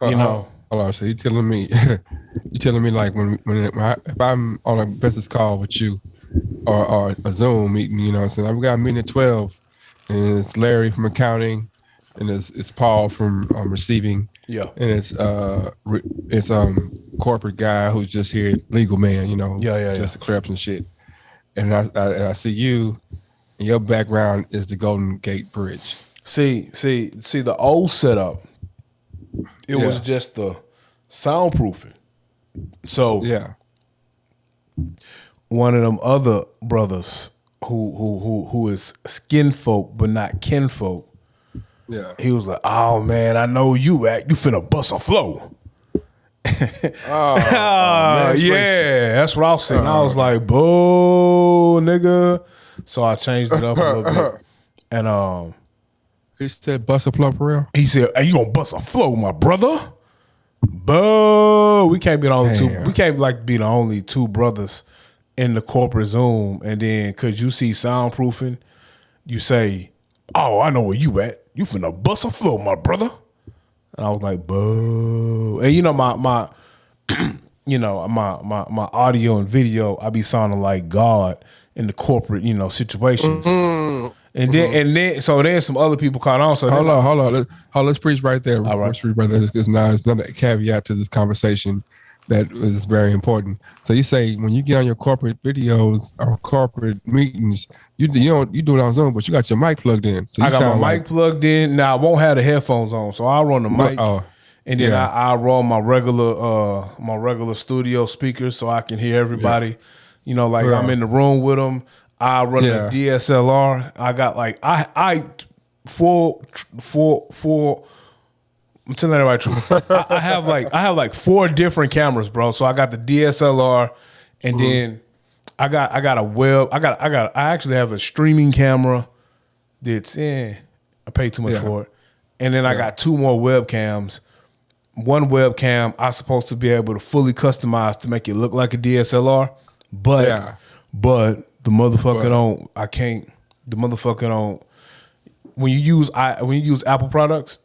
You know. Hold on. So you telling me like if I'm on a business call with you or a Zoom meeting, you know what I'm saying? I've got a meeting at 12 and it's Larry from accounting and it's Paul from receiving Yeah. and it's corporate guy who's just here, legal man, you know, Yeah. just to clear up some shit. And I see you and your background is the Golden Gate Bridge. See the old setup. It was just the soundproofing. So Yeah. one of them other brothers who is skin folk but not kinfolk. Yeah. He was like, "Oh man, I know you at. You finna bust a flow." Man, it's Yeah, that's what I was saying. I was like, "Boo, nigga." So I changed it up a little bit, and he said, "Bust a plug for real." he said, "Hey, you gonna bust a flow, my brother?" Boo! We can't be the only two. We can't like be the only two brothers in the corporate Zoom, and then because you see soundproofing, you say, "Oh, I know where you at. You finna bust a flow, my brother." And I was like, "Boo!" And you know my my audio and video, I be sounding like God in the corporate situations. And then so there's some other people caught on. So hold on. Let's preach right there. All right. Let's preach right there. Because now there's another caveat to this conversation that is very important. So you say when you get on your corporate videos or corporate meetings, you do it on Zoom, but you got your mic plugged in. So you I got my mic plugged in. Now I won't have the headphones on, so I'll run the mic. And then I roll my regular studio speakers so I can hear everybody. You know, like I'm in the room with them. I run the DSLR. I got like I full. I'm telling everybody the truth. I have like 4 different cameras, bro. So I got the DSLR, and then I got a web. I actually have a streaming camera. That's I paid too much for it, and then I got 2 more webcams. One webcam I'm supposed to be able to fully customize to make it look like a DSLR, but the motherfucker don't. I can't. The motherfucker don't. When you use Apple products,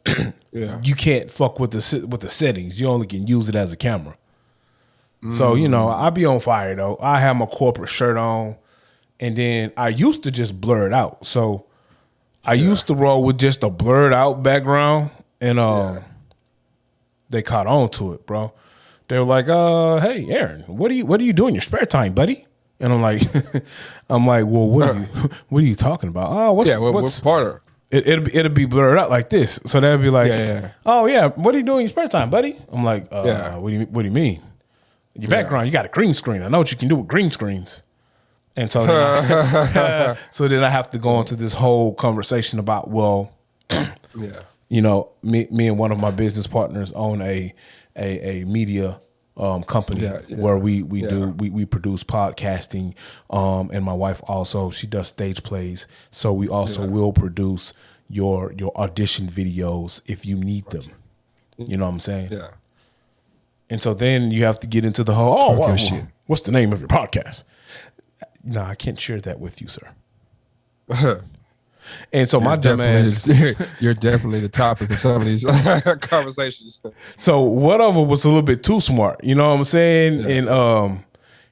you can't fuck with the settings. You only can use it as a camera. So I be on fire though. I have my corporate shirt on, and then I used to just blur it out. So I used to roll with just a blurred out background, and they caught on to it, bro. They were like, "Hey, Aaron, what do you do in your spare time, buddy?" And I'm like, "Well, what are you talking about? Oh, what's part of it'll be blurred out like this." So they'll be like, "Oh yeah, what are you doing in your spare time, buddy?" I'm like, What do you mean? Your background, you got a green screen. I know what you can do with green screens." And so then I have to go into this whole conversation about, me and one of my business partners own a media company where we produce podcasting, and my wife also, she does stage plays, so we also will produce your audition videos if you need them. You know what I'm saying? Yeah. And so then you have to get into the whole what's the name of your podcast? No, I can't share that with you, sir. And so my dumb ass, you're definitely the topic of some of these conversations. So one of them was a little bit too smart, you know what I'm saying? Yeah. And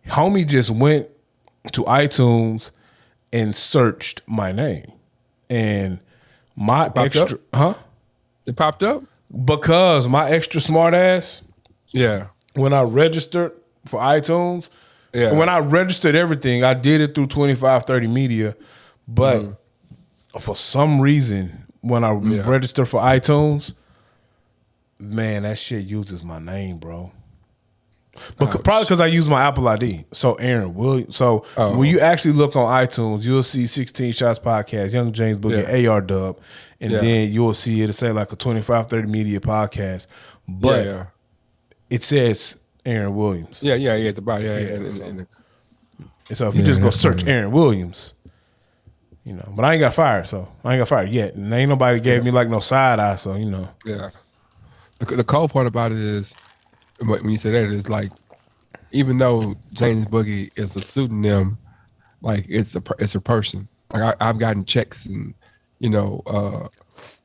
homie just went to iTunes and searched my name, and my extra, It popped up because my extra smart ass. Yeah. When I registered for iTunes, when I registered everything, I did it through 2530 Media, but for some reason, when I register for iTunes, man, that shit uses my name, bro. But probably because I use my Apple ID. So Aaron Williams. So when you actually look on iTunes, you'll see 16 Shots Podcast, Young James Boogie, AR Dub, and then you'll see it'll say like a 2530 Media podcast. But it says Aaron Williams. Yeah, at the bottom. So if you just go search Aaron Williams, but I ain't got fired, so I ain't got fired yet. And ain't nobody gave me like no side eye, so Yeah. The cold part about it is, when you say that, is like, even though James Boogie is a pseudonym, like it's a person. Like I've gotten checks and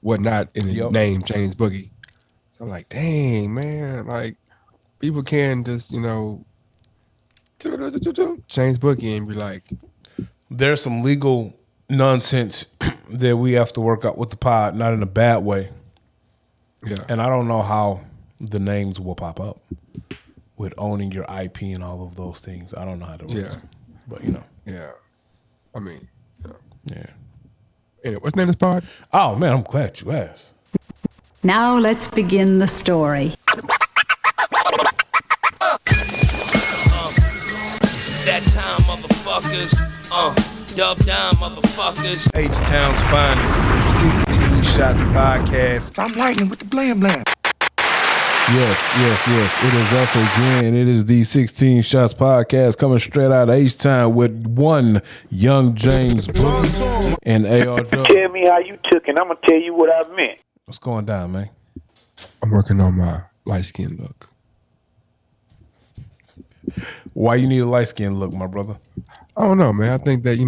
whatnot in the name James Boogie. So I'm like, dang, man, like people can just, change bookie and be like, There's some legal nonsense that we have to work out with the pod, not in a bad way. yeah, And I don't know how the names will pop up with owning your IP and all of those things. I don't know how to work. yeah, But yeah. I mean, yeah. anyway, what's the name of this pod? Oh man, I'm glad you asked. Now let's begin the story. That time, motherfuckers. Dub down, motherfuckers. H-Town's finest 16 Shots podcast. Stop lightning with the blam blam. Yes. It is us again. It is the 16 Shots podcast coming straight out of H-Town with one young James Boogie and AR Dub. Tell me how you took it. I'm gonna tell you what I meant. What's going down, man? I'm working on my light skin look. Why you need a light skin look, my brother? I don't know, man. I think that,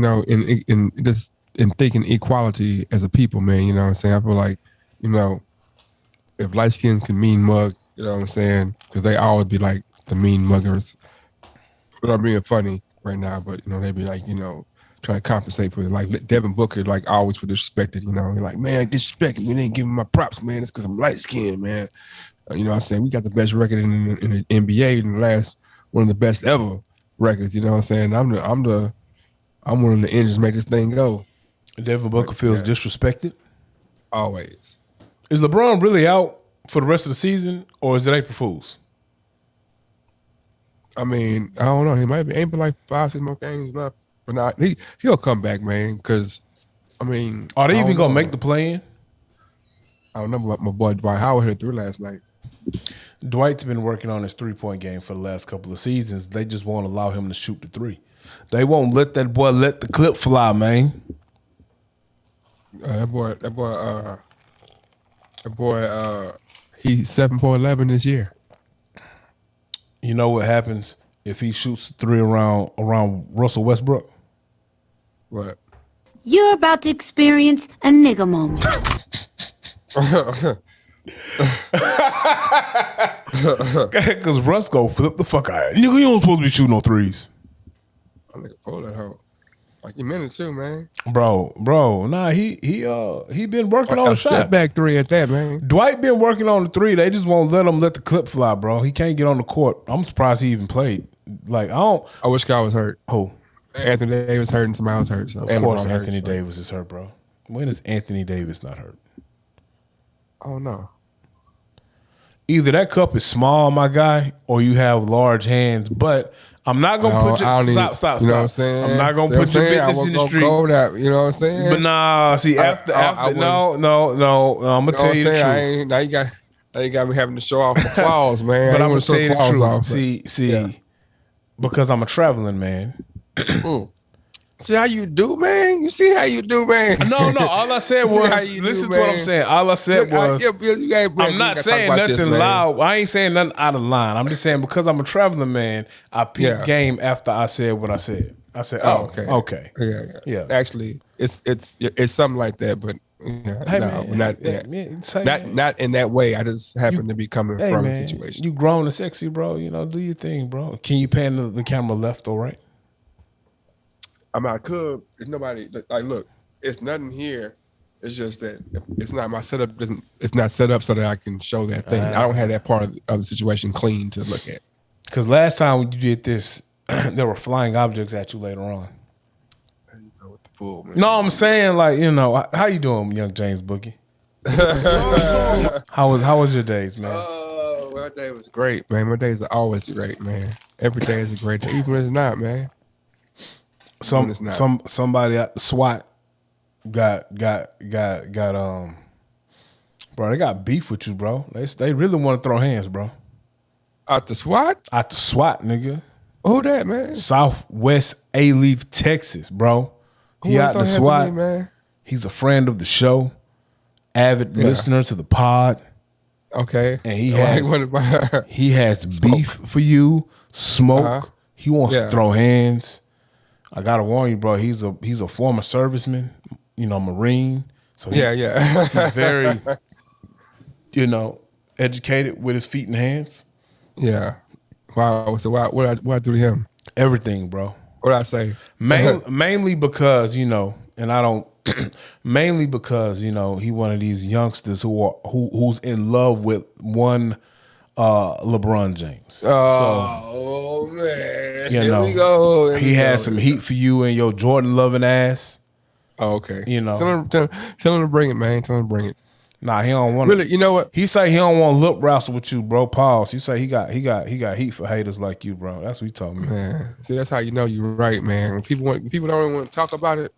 in thinking equality as a people, man, you know what I'm saying? I feel like, if light skin can mean mug, you know what I'm saying? Because they always be like the mean muggers. But I'm being funny right now, but, they be like, trying to compensate for it. Like Devin Booker, like always for disrespected, You're like, man, disrespected me. They ain't giving my props, man. It's because I'm light skinned, man. You know what I'm saying? We got the best record in the NBA in the last, one of the best ever records, you know what I'm saying? I'm one of the engines to make this thing go. Devin Booker feels disrespected. Always. Is LeBron really out for the rest of the season, or is it April Fools? I mean, I don't know. He might be ain't been like 5-6 more games left, but not he'll come back, man. Because I mean, are they even gonna make the play-in? I don't know about my boy Dwight Howard hit through last night. Dwight's been working on his 3-point game for the last couple of seasons. They just won't allow him to shoot the three. They won't let that boy let the clip fly, man. That boy, he's 7.11 this year. You know what happens if he shoots three around Russell Westbrook? What? You're about to experience a nigga moment. Because Russ go flip the fuck out. Nigga, you don't supposed to be shooting no threes. I nigga pull that hoe. Like you meant it too, man. Bro. Nah, he been working on a the step shot. back three at that, man. Dwight been working on the three. They just won't let him let the clip fly, bro. He can't get on the court. I'm surprised he even played. Like I wish guy was hurt. Who? Anthony Davis hurt and somebody else hurt. So Of course, Anthony Davis is hurt, bro. When is Anthony Davis not hurt? I don't know. Either that cup is small, my guy, or you have large hands. But I'm not gonna put your stop. You know what I'm saying? I'm not gonna put your business in the street. You know what I'm saying? But nah, see after no. I'm gonna tell you the truth. Now you got me having to show off my claws, man. But I'm gonna tell you the truth. Off, see, because I'm a traveling man. See how you do, man? You see how you do, man? No. All I said was, listen to what I'm saying. All I said was, I'm not saying nothing loud. I ain't saying nothing out of line. I'm just saying because I'm a traveling man, I peeped game after I said what I said. I said, okay. Yeah. Actually, it's something like that, but not in that way. I just happen to be coming from a situation. You grown and sexy, bro. Do your thing, bro. Can you pan the camera left or right? I mean, I could. There's nobody. Like, look, it's nothing here. It's just that it's not my setup. It's not set up so that I can show that thing. I don't have that part of the situation clean to look at. Because last time when you did this, there were flying objects at you later on. There you go with the bull, man. No, I'm saying how you doing, young James Boogie? How was your days, man? My day was great, man. My days are always great, man. Every day is a great day, even when it's not, man. Somebody at the SWAT got bro, they got beef with you, bro. They really want to throw hands, bro. At the SWAT? At the SWAT, nigga. Who that, man? Southwest A-Leaf, Texas, bro. He out the SWAT. Man? He's a friend of the show, avid listener to the pod. Okay. And he has beef for you, smoke. Uh-huh. He wants to throw hands. I gotta warn you, bro. He's a former serviceman, Marine. So he's very, educated with his feet and hands. Yeah. Wow. So what I do to him? Everything, bro. What I say? Mainly because, and I don't. Mainly because he one of these youngsters who's in love with one LeBron James. Oh man, Here we go. He had some heat for you and your Jordan loving ass. Oh, okay. Tell him to bring it, man. Tell him to bring it. Nah, he don't want really. You know what? He say he don't want to lip wrestle with you, bro. Pause. He say he got heat for haters like you, bro. That's what he told me. Man, see, that's how you know you're right, man. When people don't want to talk about it.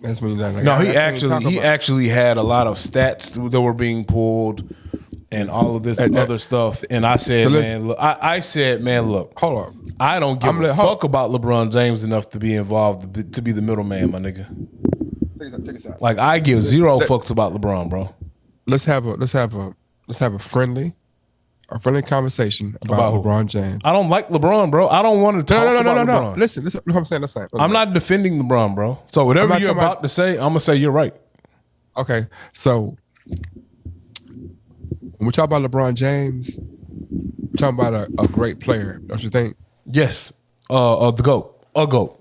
That's when you're like, no, he actually had a lot of stats that were being pulled and all of this other stuff. And I said, so man, look, I said, man, look, hold on. I don't give a fuck about LeBron James enough to be involved to be the middleman, my nigga. Check us out. Like I give zero fucks about LeBron, bro. Let's have a friendly conversation about LeBron James. I don't like LeBron, bro. I don't want to talk about LeBron. Listen, what I'm saying. I'm not defending LeBron, bro. So whatever you're about to say, I'm gonna say you're right. Okay, so when we talk about LeBron James, we're talking about a great player, don't you think? Yes, the GOAT, a GOAT.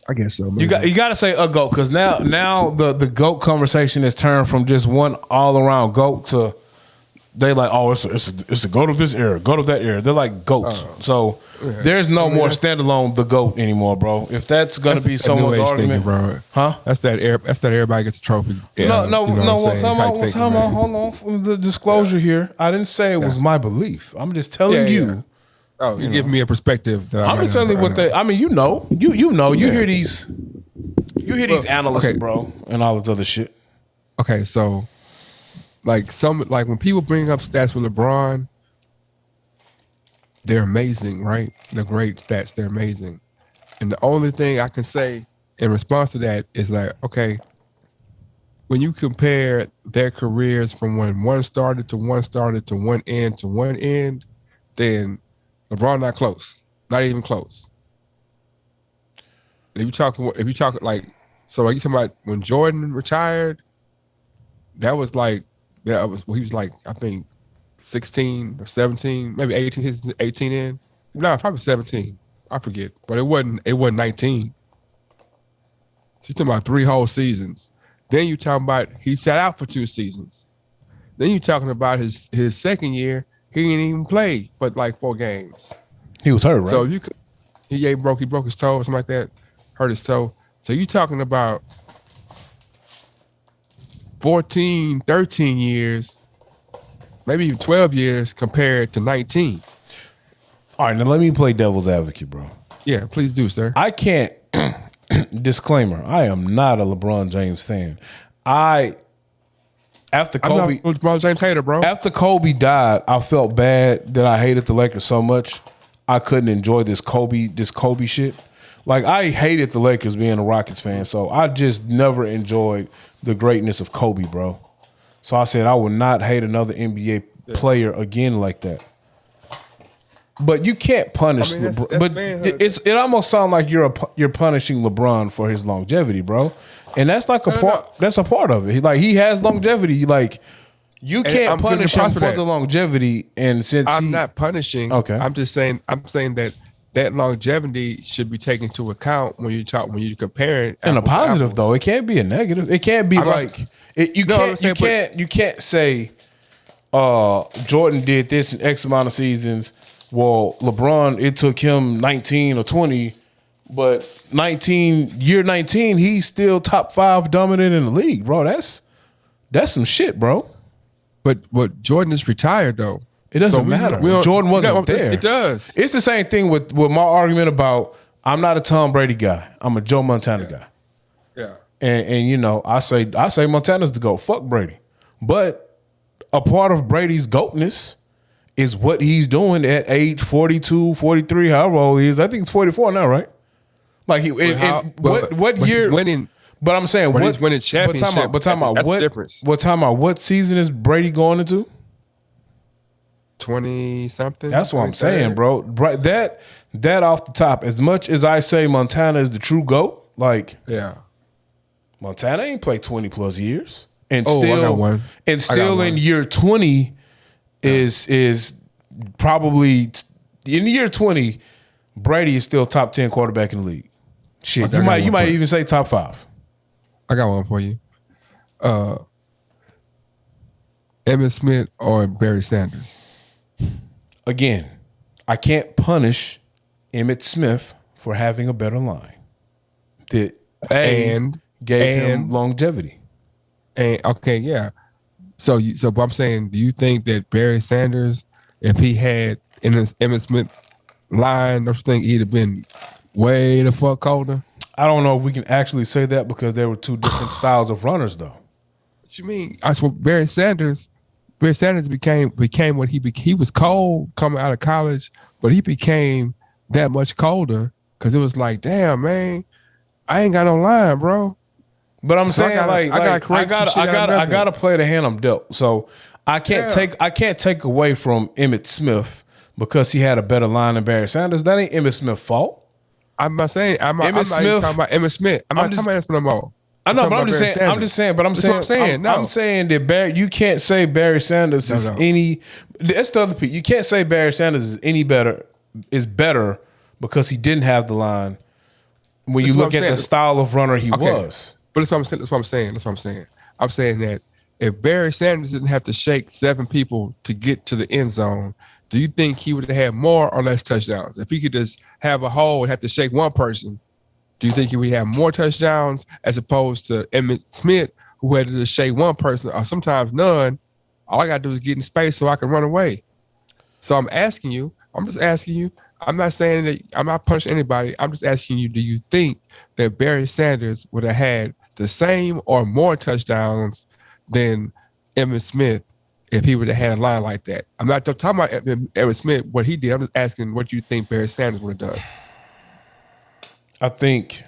I guess so. Man. You got to say a GOAT because now the GOAT conversation has turned from just one all around GOAT to they like it's the GOAT of this era, GOAT of that era. They're like GOATs. So there's no more standalone the GOAT anymore, bro. If that's gonna be someone's argument, bro. Huh? That's that everybody gets a trophy. Yeah, no. Hold on. The disclosure here. I didn't say it was my belief. I'm just telling you. Yeah. Oh, you give me a perspective that I'm just telling you what they. I mean, you hear these analysts, bro, and all this other shit. Okay, so like when people bring up stats with LeBron, they're amazing, right? They're great stats. They're amazing, and the only thing I can say in response to that is like, okay, when you compare their careers from when one started to one end, then LeBron not close, not even close. If you talk like, so are you talking about when Jordan retired? He was like I think 16 or 17, maybe 18 in. No, probably 17. I forget, but it wasn't 19. So you're talking about 3 whole seasons. Then you talking about he sat out for 2 seasons. Then you talking about his second year. He didn't even play but like 4 games. He was hurt, right? So he broke his toe or something like that, hurt his toe. So you talking about 14, 13 years, maybe even 12 years compared to 19. All right, now let me play devil's advocate, bro. Yeah, please do, sir. I can't. Disclaimer: I am not a LeBron James fan. After Kobe, I'm not a LeBron James hater, bro. After Kobe died, I felt bad that I hated the Lakers so much I couldn't enjoy this Kobe shit. Like I hated the Lakers being a Rockets fan, so I just never enjoyed the greatness of Kobe, bro. So I said I would not hate another NBA player again like that. But you can't punish LeBron. But it almost sounds like you're punishing LeBron for his longevity, bro. And that's like that's a part of it. He has longevity. Like you can't punish him for the longevity. And since I'm not punishing, okay, I'm saying that longevity should be taken into account when you compare it. In a positive though, it can't be a negative. It can't be you can't say Jordan did this in X amount of seasons. Well, LeBron, it took him 19 or 20. But year 19, he's still top 5 dominant in the league, bro. That's some shit, bro. But Jordan is retired though. It doesn't matter. Jordan wasn't there. It does. It's the same thing with my argument about I'm not a Tom Brady guy. I'm a Joe Montana guy. Yeah. And I say Montana's the GOAT. Fuck Brady. But a part of Brady's GOATness is what he's doing at age 42, 43, however old he is. I think it's 44 now, right? Like what year? Winning, but I'm saying he's winning championships. But time out. That's the difference. What season is Brady going into? 20 something. That's what I'm saying, bro. That off the top. As much as I say Montana is the true GOAT, like yeah, Montana ain't played 20 plus years, and Oh, I still, got one. and still in one. year 20 is probably in year 20. Brady is still top 10 quarterback in the league. Shit, Okay, I got you one might for you. even say top 5. I got one for you. Emmitt Smith or Barry Sanders? Again, I can't punish Emmitt Smith for having a better line. That gave him longevity. And okay, yeah. But I'm saying, do you think that Barry Sanders, if he had in his Emmitt Smith line, don't you think he'd have been way the fuck colder? I don't know if we can actually say that because there were two different styles of runners, though. What you mean? I swear, Barry Sanders became what he was cold coming out of college, but he became that much colder because it was like, damn, man, I ain't got no line, bro. But I'm saying, I gotta play the hand I'm dealt. So I can't take away from Emmitt Smith because he had a better line than Barry Sanders. That ain't Emmitt Smith's fault. I'm not saying I'm not even talking about Emmitt Smith. I'm not talking about Emmitt Smith no more. I know, but I'm just saying. I'm saying that Barry. You can't say Barry Sanders is any. That's the other piece. You can't say Barry Sanders is any better. Is better because he didn't have the line. When you look at the style of runner he was. But that's what I'm saying. I'm saying that if Barry Sanders didn't have to shake 7 people to get to the end zone, do you think he would have had more or less touchdowns? If he could just have a hole and have to shake one person, do you think he would have more touchdowns as opposed to Emmitt Smith, who had to just shake one person or sometimes none? All I got to do is get in space so I can run away. So I'm asking you. I'm not saying that I'm not punishing anybody. I'm just asking you, do you think that Barry Sanders would have had the same or more touchdowns than Emmitt Smith if he would have had a line like that? I'm not talking about Emmitt Smith, what he did. I'm just asking what you think Barry Sanders would have done. I think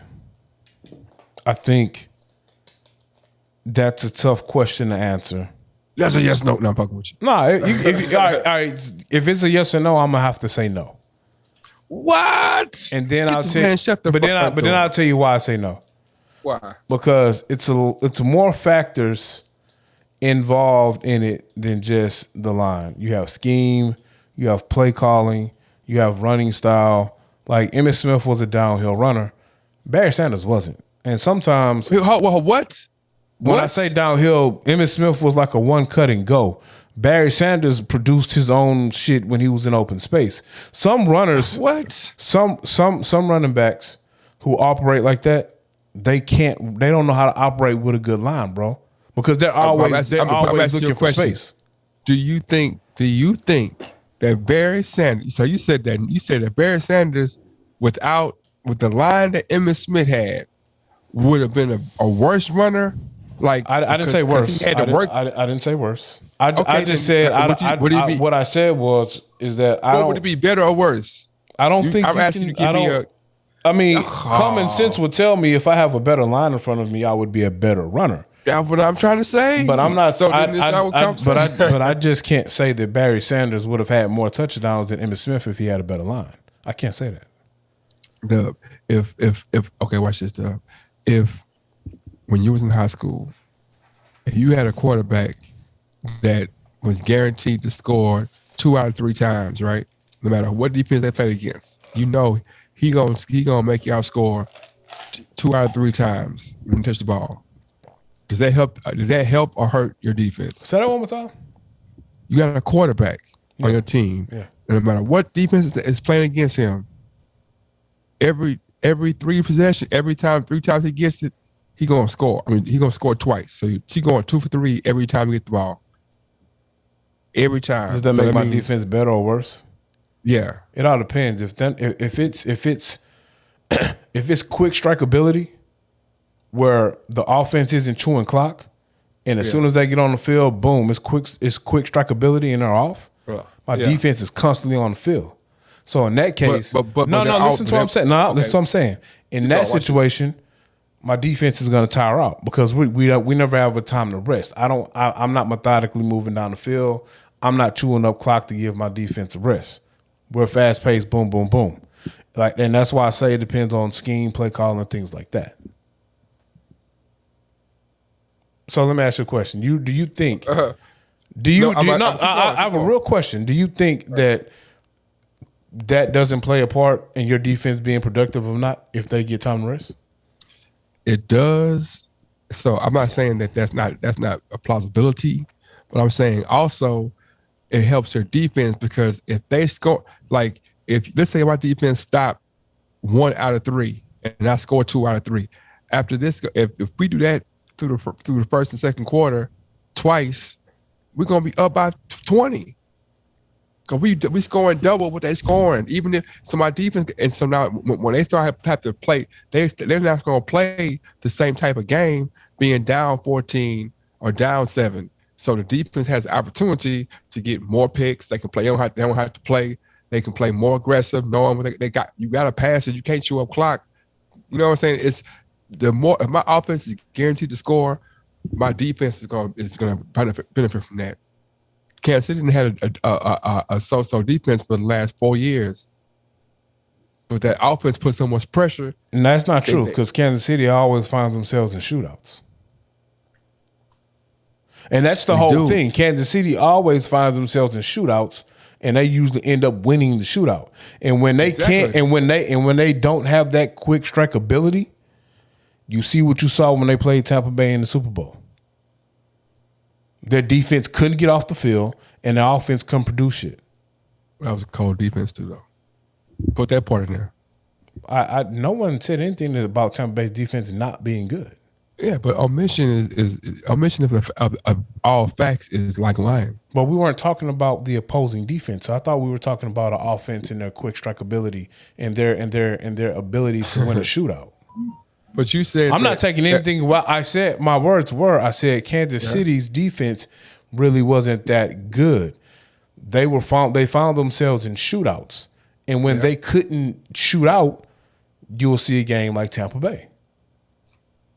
that's a tough question to answer. That's a yes, no. No, I'm fucking with you. No, all right. If it's a yes or no, I'm gonna have to say no. What? And then I'll tell man, shut the but fuck then up, but then I'll tell you why I say no. Why? Because it's more factors involved in it than just the line. You have scheme, you have play calling, you have running style. Like Emmitt Smith was a downhill runner, Barry Sanders wasn't. And sometimes what? When I say downhill, Emmitt Smith was like a one cut and go. Barry Sanders produced his own shit when he was in open space. Some runners, some running backs who operate like that, they don't know how to operate with a good line, bro. Because they're always looking for space. Do you think that Barry Sanders? So you said that Barry Sanders, with the line that Emmitt Smith had, would have been a worse runner. Like I didn't say worse. He had to work. I didn't say worse. I just said what I said is that would it be better or worse? I don't think I'm asking you to give me a. I mean, common sense would tell me if I have a better line in front of me, I would be a better runner. That's what I'm trying to say. But I'm not. So but I just can't say that Barry Sanders would have had more touchdowns than Emmitt Smith if he had a better line. I can't say that. Dub, if okay, watch this, Dub. If when you was in high school, if you had a quarterback that was guaranteed to score 2 out of 3 times, right? No matter what defense they played against, you know he gonna make you outscore 2 out of 3 times when you touch the ball. Does that help? Does that help or hurt your defense? Say that one more time. You got a quarterback on your team. Yeah. And no matter what defense is playing against him, every 3 possession, every time 3 times he gets it, he gonna score. I mean, he gonna score twice. So he going 2 for 3 every time he gets the ball. Every time. Does that make my defense better or worse? Yeah. It all depends. If it's quick strikeability, where the offense isn't chewing clock, and as soon as they get on the field, boom, it's quick strikeability and they're off. My defense is constantly on the field. So in that case, listen to what I'm saying. Listen to what I'm saying. In that situation, my defense is going to tire out because we never have a time to rest. I'm not methodically moving down the field. I'm not chewing up clock to give my defense a rest. We're fast paced, boom, boom, boom. And that's why I say it depends on scheme, play calling, and things like that. So let me ask you a question. Do you think? I have a real question. Do you think that doesn't play a part in your defense being productive or not if they get time to rest? It does. So I'm not saying that's not a plausibility, but I'm saying also it helps their defense because if they score, like if let's say my defense stopped 1 out of 3 and I score 2 out of 3, after this, if we do that through the first and second quarter twice, we're gonna be up by 20. Cause we scoring double what they scoring. Even if my defense, and so now when they have to play, they're not gonna play the same type of game being down 14 or down 7. So the defense has the opportunity to get more picks. They can play. They don't have to play. They can play more aggressive, knowing what they got. You got to pass it. You can't chew up clock. You know what I'm saying? It's the more if my offense is guaranteed to score, my defense is going to benefit from that. Kansas City didn't have a so-so defense for the last 4 years, but that offense put so much pressure. And that's not true because Kansas City always finds themselves in shootouts. And that's the whole thing. Kansas City always finds themselves in shootouts, and they usually end up winning the shootout. And when they can't, and when they don't have that quick strike ability, you see what you saw when they played Tampa Bay in the Super Bowl. Their defense couldn't get off the field, and their offense couldn't produce shit. That was a cold defense too, though. Put that part in there. No one said anything about Tampa Bay's defense not being good. Yeah, but omission is omission of all facts is like lying. But we weren't talking about the opposing defense. I thought we were talking about an offense and their quick strike ability and their ability to win a shootout. But you said I'm not taking anything. Well, I said my words were I said Kansas City's defense really wasn't that good. They found themselves in shootouts, and when they couldn't shoot out, you'll see a game like Tampa Bay.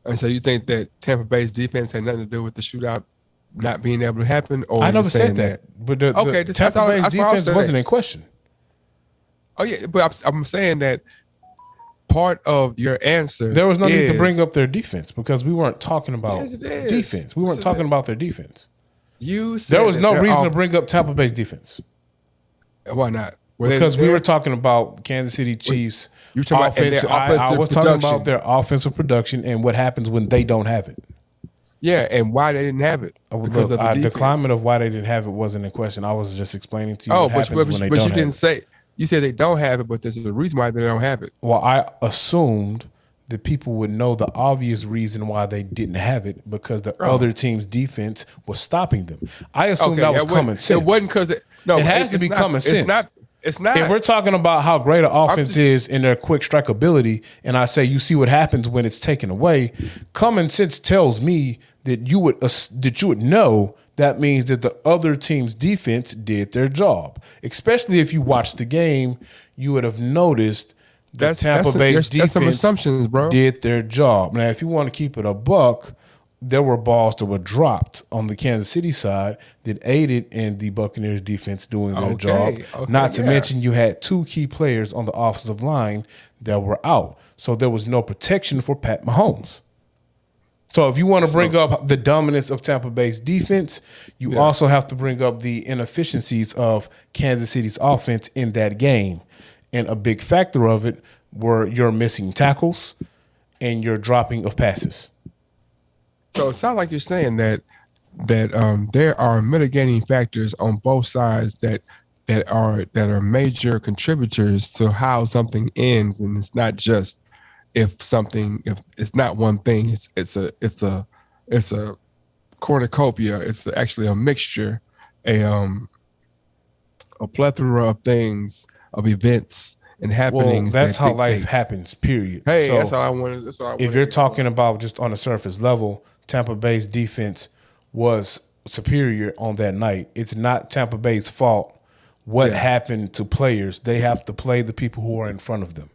And so you think that Tampa Bay's defense had nothing to do with the shootout not being able to happen? Or I never said that. But the Tampa Bay's defense wasn't in question. Oh yeah, but I'm saying that part of your answer. There was no need to bring up their defense because we weren't talking about defense. We weren't talking about their defense. You said there was no reason to bring up Tampa Bay's defense. Why not? Because we were talking about Kansas City Chiefs. You talking offense, about their offensive I was production. talking about their offensive production and what happens when they don't have it. Yeah, and why they didn't have it. Because of the defense. The climate of why they didn't have it wasn't in question. I was just explaining to you what happens when they don't but you have didn't it. say. You said they don't have it, but there's a reason why they don't have it. Well, I assumed that people would know the obvious reason why they didn't have it because the other team's defense was stopping them. I assumed that was common sense. It wasn't because it has to be common sense. It's not. If we're talking about how great an offense is in their quick strike ability, and I say you see what happens when it's taken away, common sense tells me that you would know that means that the other team's defense did their job. Especially if you watched the game, you would have noticed that Tampa Bay's defense some assumptions, bro. Did their job. Now, if you want to keep it a buck, there were balls that were dropped on the Kansas City side that aided in the Buccaneers defense doing their job. Not to mention you had 2 key players on the offensive line that were out. So there was no protection for Pat Mahomes. So if you want to bring up the dominance of Tampa Bay's defense, you also have to bring up the inefficiencies of Kansas City's offense in that game. And a big factor of it were your missing tackles and your dropping of passes. So it sounds like you're saying that there are mitigating factors on both sides that are major contributors to how something ends, and it's not just if it's not one thing. It's a cornucopia. It's actually a mixture, a plethora of things, of events and happenings. Well, that's how life happens. Period. Hey, so that's all I wanted. That's all I wanted. If you're talking about just on a surface level, Tampa Bay's defense was superior on that night. It's not Tampa Bay's fault what happened to players. They have to play the people who are in front of them.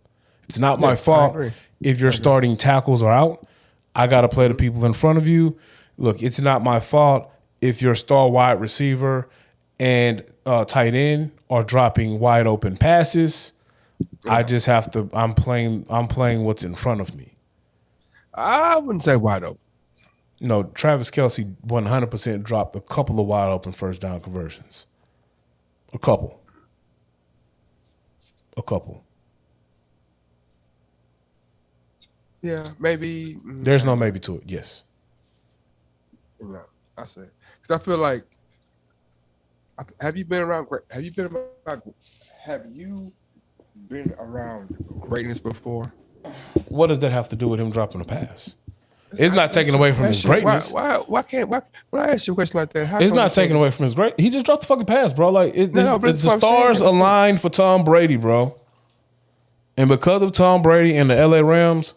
It's not my fault if your starting tackles are out. I got to play the people in front of you. Look, it's not my fault if your star wide receiver and tight end are dropping wide open passes. I just have to. I'm playing what's in front of me. I wouldn't say wide open. No, Travis Kelce 100% dropped a couple of wide open first down conversions. A couple. Yeah, maybe. There's no maybe to it. Yes. No, I say because I feel like. Have you been around? Have you been around greatness before? What does that have to do with him dropping a pass? It's not taking away from his greatness. Why can't when I ask you a question like that? It's not taking away from his great. He just dropped the fucking pass, bro. Like the what I'm stars saying. aligned for Tom Brady, bro. And because of Tom Brady and the LA Rams,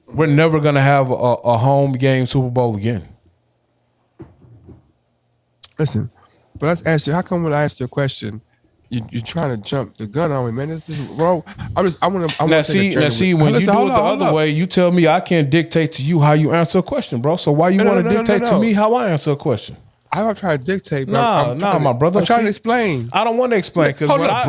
we're never gonna have a home game Super Bowl again. Listen, but let's ask you. How come when I ask you a question, you're trying to jump the gun on me, man? This is wrong. I want to. Now see, when you do it the other way, you tell me I can't dictate to you how you answer a question, bro. So why you want to dictate to me how I answer a question? I'm not trying to dictate, bro. Nah, my brother. I'm trying to explain. I don't want to explain because when I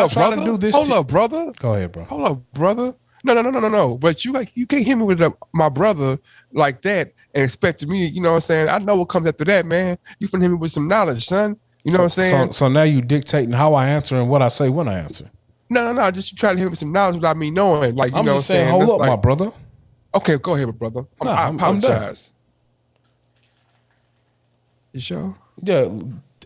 try to do this, hold up, brother. Go ahead, bro. Hold up, brother. No. But you can't hit me with my brother like that and expect me. You know what I'm saying? I know what comes after that, man. You finna hit me with some knowledge, son. You know what I'm saying? So now you dictating how I answer and what I say when I answer. No. Just try to hit me with some knowledge without me knowing. Like you know what I'm saying? Hold up, my brother. Okay, go ahead, my brother. I apologize. You sure? Yeah.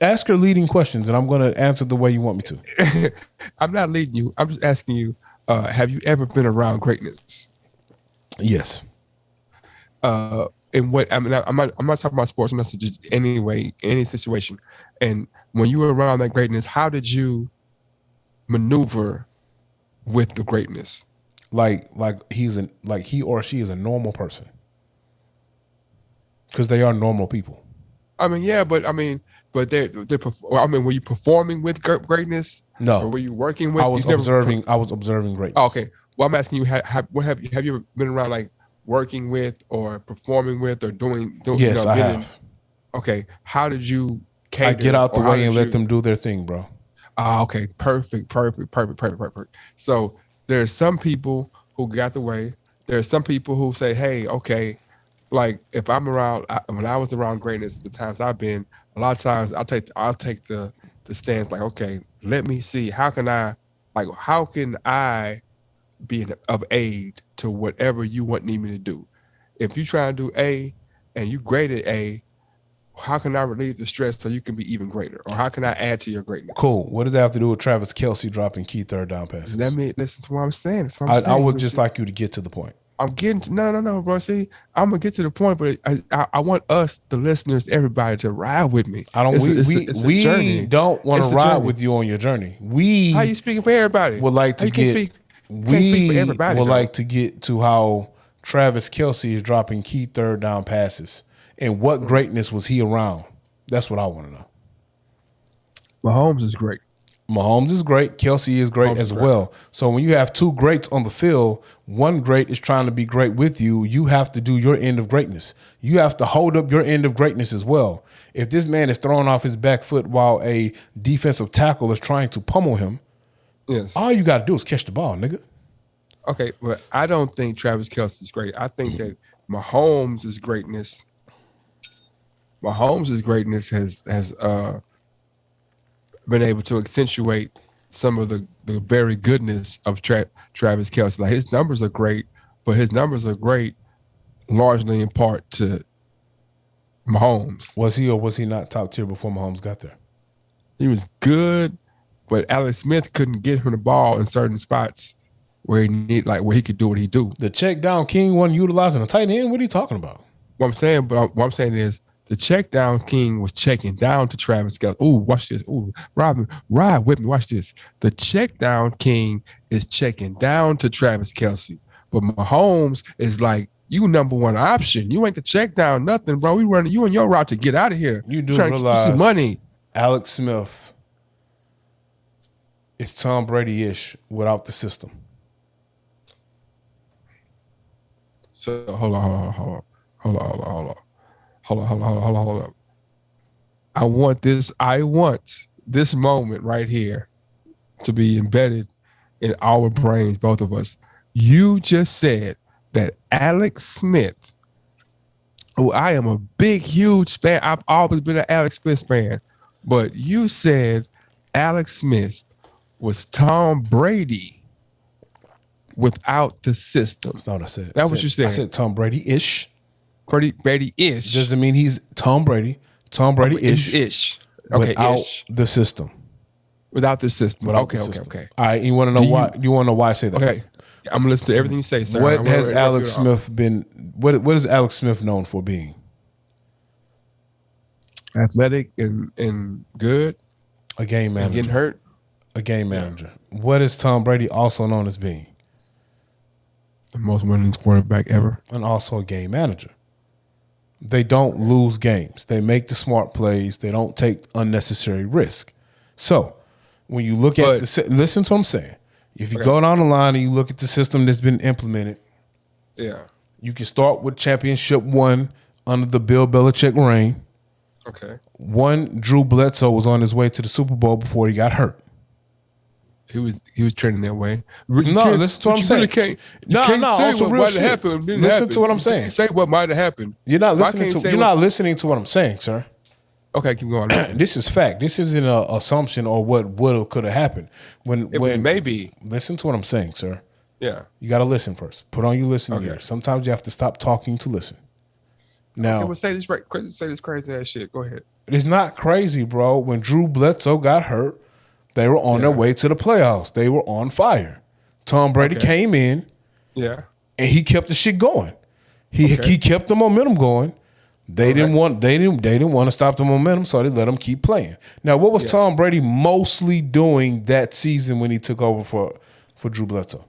Ask your leading questions, and I'm going to answer the way you want me to. I'm not leading you. I'm just asking you. Have you ever been around greatness? Yes. And what I mean, I'm not talking about sports messages anyway, any situation. And when you were around that greatness, how did you maneuver with the greatness? Like he or she is a normal person, because they are normal people. I mean, yeah, but they're. I mean, were you performing with greatness? No. Or were you working with? I was observing greatness. Oh, okay. Well, I'm asking you, have you ever been around like working with or performing with or doing? Yes, I have. Okay. How did you cater? I get out the way and let them do their thing, bro. Okay. Perfect. So there's some people who got the way. There's some people who say, hey, okay, like if I'm around, when I was around greatness, the times I've been, a lot of times I'll take the stance like, okay, let me see, how can I be of aid to whatever you need me to do? If you try to do A and you graded A, how can I relieve the stress so you can be even greater? Or how can I add to your greatness? Cool. What does that have to do with Travis Kelce dropping key third down passes? Let me listen to what I'm saying. I would just like you to get to the point. I'm getting to, no, bro. See, I'm gonna get to the point, but I want us, the listeners, everybody, to ride with me. We don't want to ride with you on your journey. How you speaking for everybody? Would like to get. Speak for everybody. Would like to get to how Travis Kelce is dropping key third down passes and what greatness was he around. That's what I want to know. Mahomes is great. Mahomes is great. Kelce is great as well. So when you have two greats on the field, one great is trying to be great with you. You have to do your end of greatness. You have to hold up your end of greatness as well. If this man is throwing off his back foot while a defensive tackle is trying to pummel him, yes, all you got to do is catch the ball, nigga. Okay, but I don't think Travis Kelce is great. I think that Mahomes' greatness has been able to accentuate some of the very goodness of Travis Kelce. Like his numbers are great, but his numbers are great largely in part to Mahomes. Was he or was he not top tier before Mahomes got there? He was good, but Alex Smith couldn't get him the ball in certain spots where he could do what he do. The check down king wasn't utilizing a tight end. What are you talking about? What I'm saying is the check down king was checking down to Travis Kelce. Ooh, watch this. Ooh, Robin, ride with me. Watch this. The check down king is checking down to Travis Kelce, but Mahomes is like, you number one option. You ain't the check down nothing, bro. We running you on your route to get out of here. You do trying realize to get some money. Alex Smith is Tom Brady-ish without the system. So hold on. I want this moment right here to be embedded in our brains, both of us. You just said that Alex Smith Oh, I am a big, huge fan. I've always been an Alex Smith fan. But you said Alex Smith was Tom Brady without the system. That's not what I said. That's what you said. I said Tom Brady-ish. Brady-ish. Doesn't mean he's Tom Brady. Tom Brady-ish. Ish. Okay, without ish. the system. Without the system. Without Okay, the okay, system. okay. All right, you want to know why? You want to know why I say that? Okay. I'm gonna listen to everything you say, sir. What has Alex Smith been? What is Alex Smith known for being? Athletic and good. A game And manager. getting hurt. A game manager. What is Tom Brady also known as being? The most winning quarterback ever. And also a game manager. They don't lose games. They make the smart plays. They don't take unnecessary risk. So when you look at listen to what I'm saying. If you go down the line and you look at the system that's been implemented, you can start with championship 1 under the Bill Belichick reign. Okay. 1, Drew Bledsoe was on his way to the Super Bowl before he got hurt. He was trending that way. Listen to what I'm saying. You can't say what might have happened. Listen to what I'm saying. Say what might have happened. You're not listening to what I'm saying, sir. Okay, keep going. This is fact. This isn't an assumption or what would or could have happened. When maybe. Listen to what I'm saying, sir. Yeah. You got to listen first. Put on your listening ears. Sometimes you have to stop talking to listen. Now, okay, well, say this crazy ass shit. Go ahead. It's not crazy, bro. When Drew Bledsoe got hurt, they were on their way to the playoffs. They were on fire. Tom Brady came in, and he kept the shit going. He kept the momentum going. They didn't want to stop the momentum, so they let him keep playing. Now, what was Tom Brady mostly doing that season when he took over for Drew Bledsoe?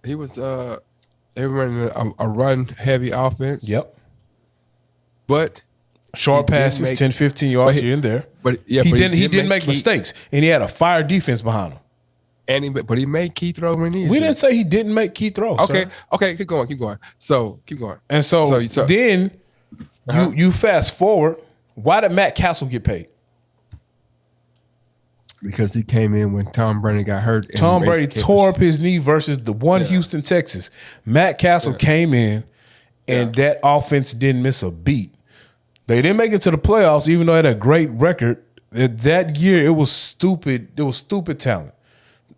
He was they were running a run heavy offense. Yep. But short passes, 10, 15 yards here and there. But he didn't make mistakes, and he had a fire defense behind him. But he made key throws when he needed. We didn't say he didn't make key throws. Okay, sir. okay, keep going. So keep going. And so then you fast forward. Why did Matt Castle get paid? Because he came in when Tom Brady got hurt. And Tom Brady tore up his knee versus the Houston Texans. Matt Castle came in, and that offense didn't miss a beat. They didn't make it to the playoffs, even though they had a great record. That year, it was stupid. It was stupid talent.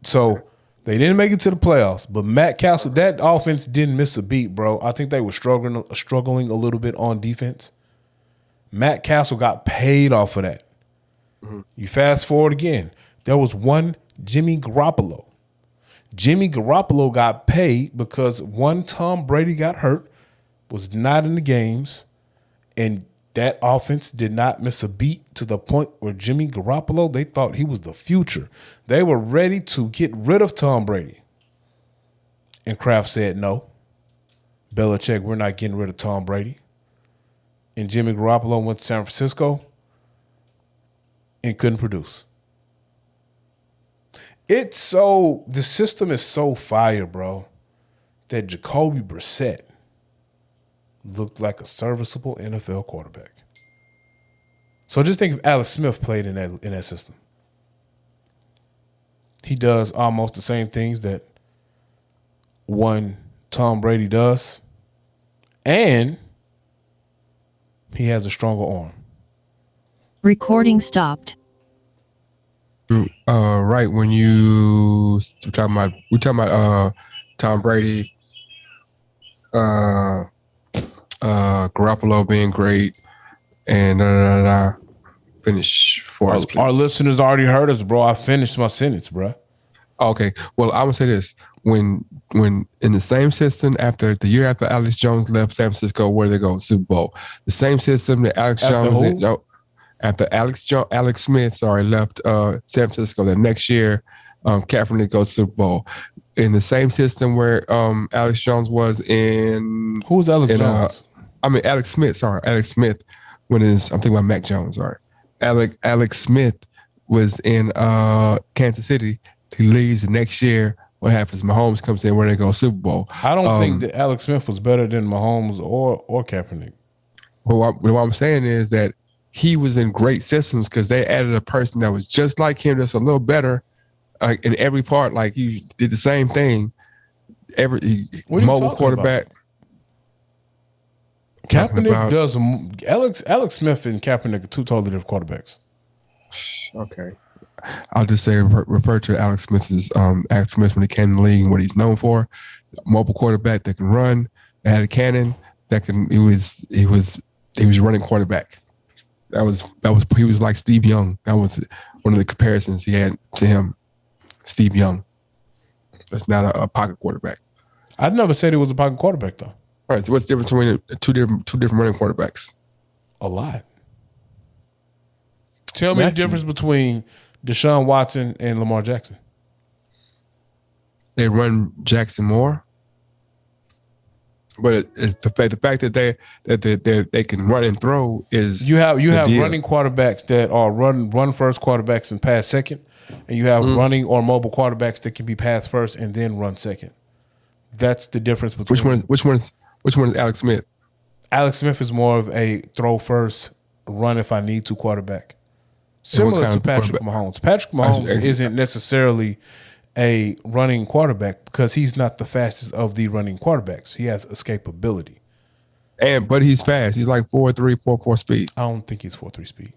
So they didn't make it to the playoffs. But Matt Castle, that offense didn't miss a beat, bro. I think they were struggling a little bit on defense. Matt Castle got paid off of that. Mm-hmm. You fast forward again. There was one Jimmy Garoppolo. Jimmy Garoppolo got paid because one Tom Brady got hurt, was not in the games, and that offense did not miss a beat to the point where Jimmy Garoppolo, they thought he was the future. They were ready to get rid of Tom Brady. And Kraft said, no. Belichick, we're not getting rid of Tom Brady. And Jimmy Garoppolo went to San Francisco and couldn't produce. The system is so fire, bro, that Jacoby Brissett looked like a serviceable NFL quarterback. So just think if Alex Smith played in that system. He does almost the same things that one Tom Brady does, and he has a stronger arm. Recording stopped. Right when we're talking about Tom Brady, Garoppolo being great, and finish for us, please. Our listeners already heard us, bro. I finished my sentence, bro. Okay. Well, I would say this: when in the same system after the year after Alex Jones left San Francisco, where they go Super Bowl, the same system that after Alex Smith left San Francisco, the next year, Kaepernick goes Super Bowl. In the same system where Alex Jones was in. Who's Alex Jones? Alex Smith. Sorry, Alex Smith. I'm thinking about Mac Jones. Sorry, Alex Smith was in Kansas City. He leaves the next year. What happens? Mahomes comes in where they go Super Bowl. I don't think that Alex Smith was better than Mahomes or Kaepernick. Well, what I'm saying is that he was in great systems because they added a person that was just like him, just a little better in every part. Like he did the same thing. Mobile quarterback. talking Kaepernick about. does Alex Smith and Kaepernick are two totally different quarterbacks. Okay. I'll just say refer to Alex Smith's Alex Smith when he came in the league and what he's known for. Mobile quarterback that can run, that had a cannon, that can he was running quarterback. That was he was like Steve Young. That was one of the comparisons he had to him. Steve Young. That's not a pocket quarterback. I'd never said he was a pocket quarterback though. All right, so what's the difference between two different running quarterbacks? A lot. Tell me the difference between Deshaun Watson and Lamar Jackson. They run Jackson more, but the fact that they can run and throw is you have deal. running quarterbacks that are run first quarterbacks and pass second, and you have running or mobile quarterbacks that can be pass first and then run second. That's the difference between which one is Alex Smith? Alex Smith is more of a throw first, run if I need to quarterback. Similar to Patrick Mahomes. Patrick Mahomes isn't necessarily a running quarterback because he's not the fastest of the running quarterbacks. He has escapability. But he's fast. He's like 4.3, 4.4 speed. I don't think he's 4.3 speed.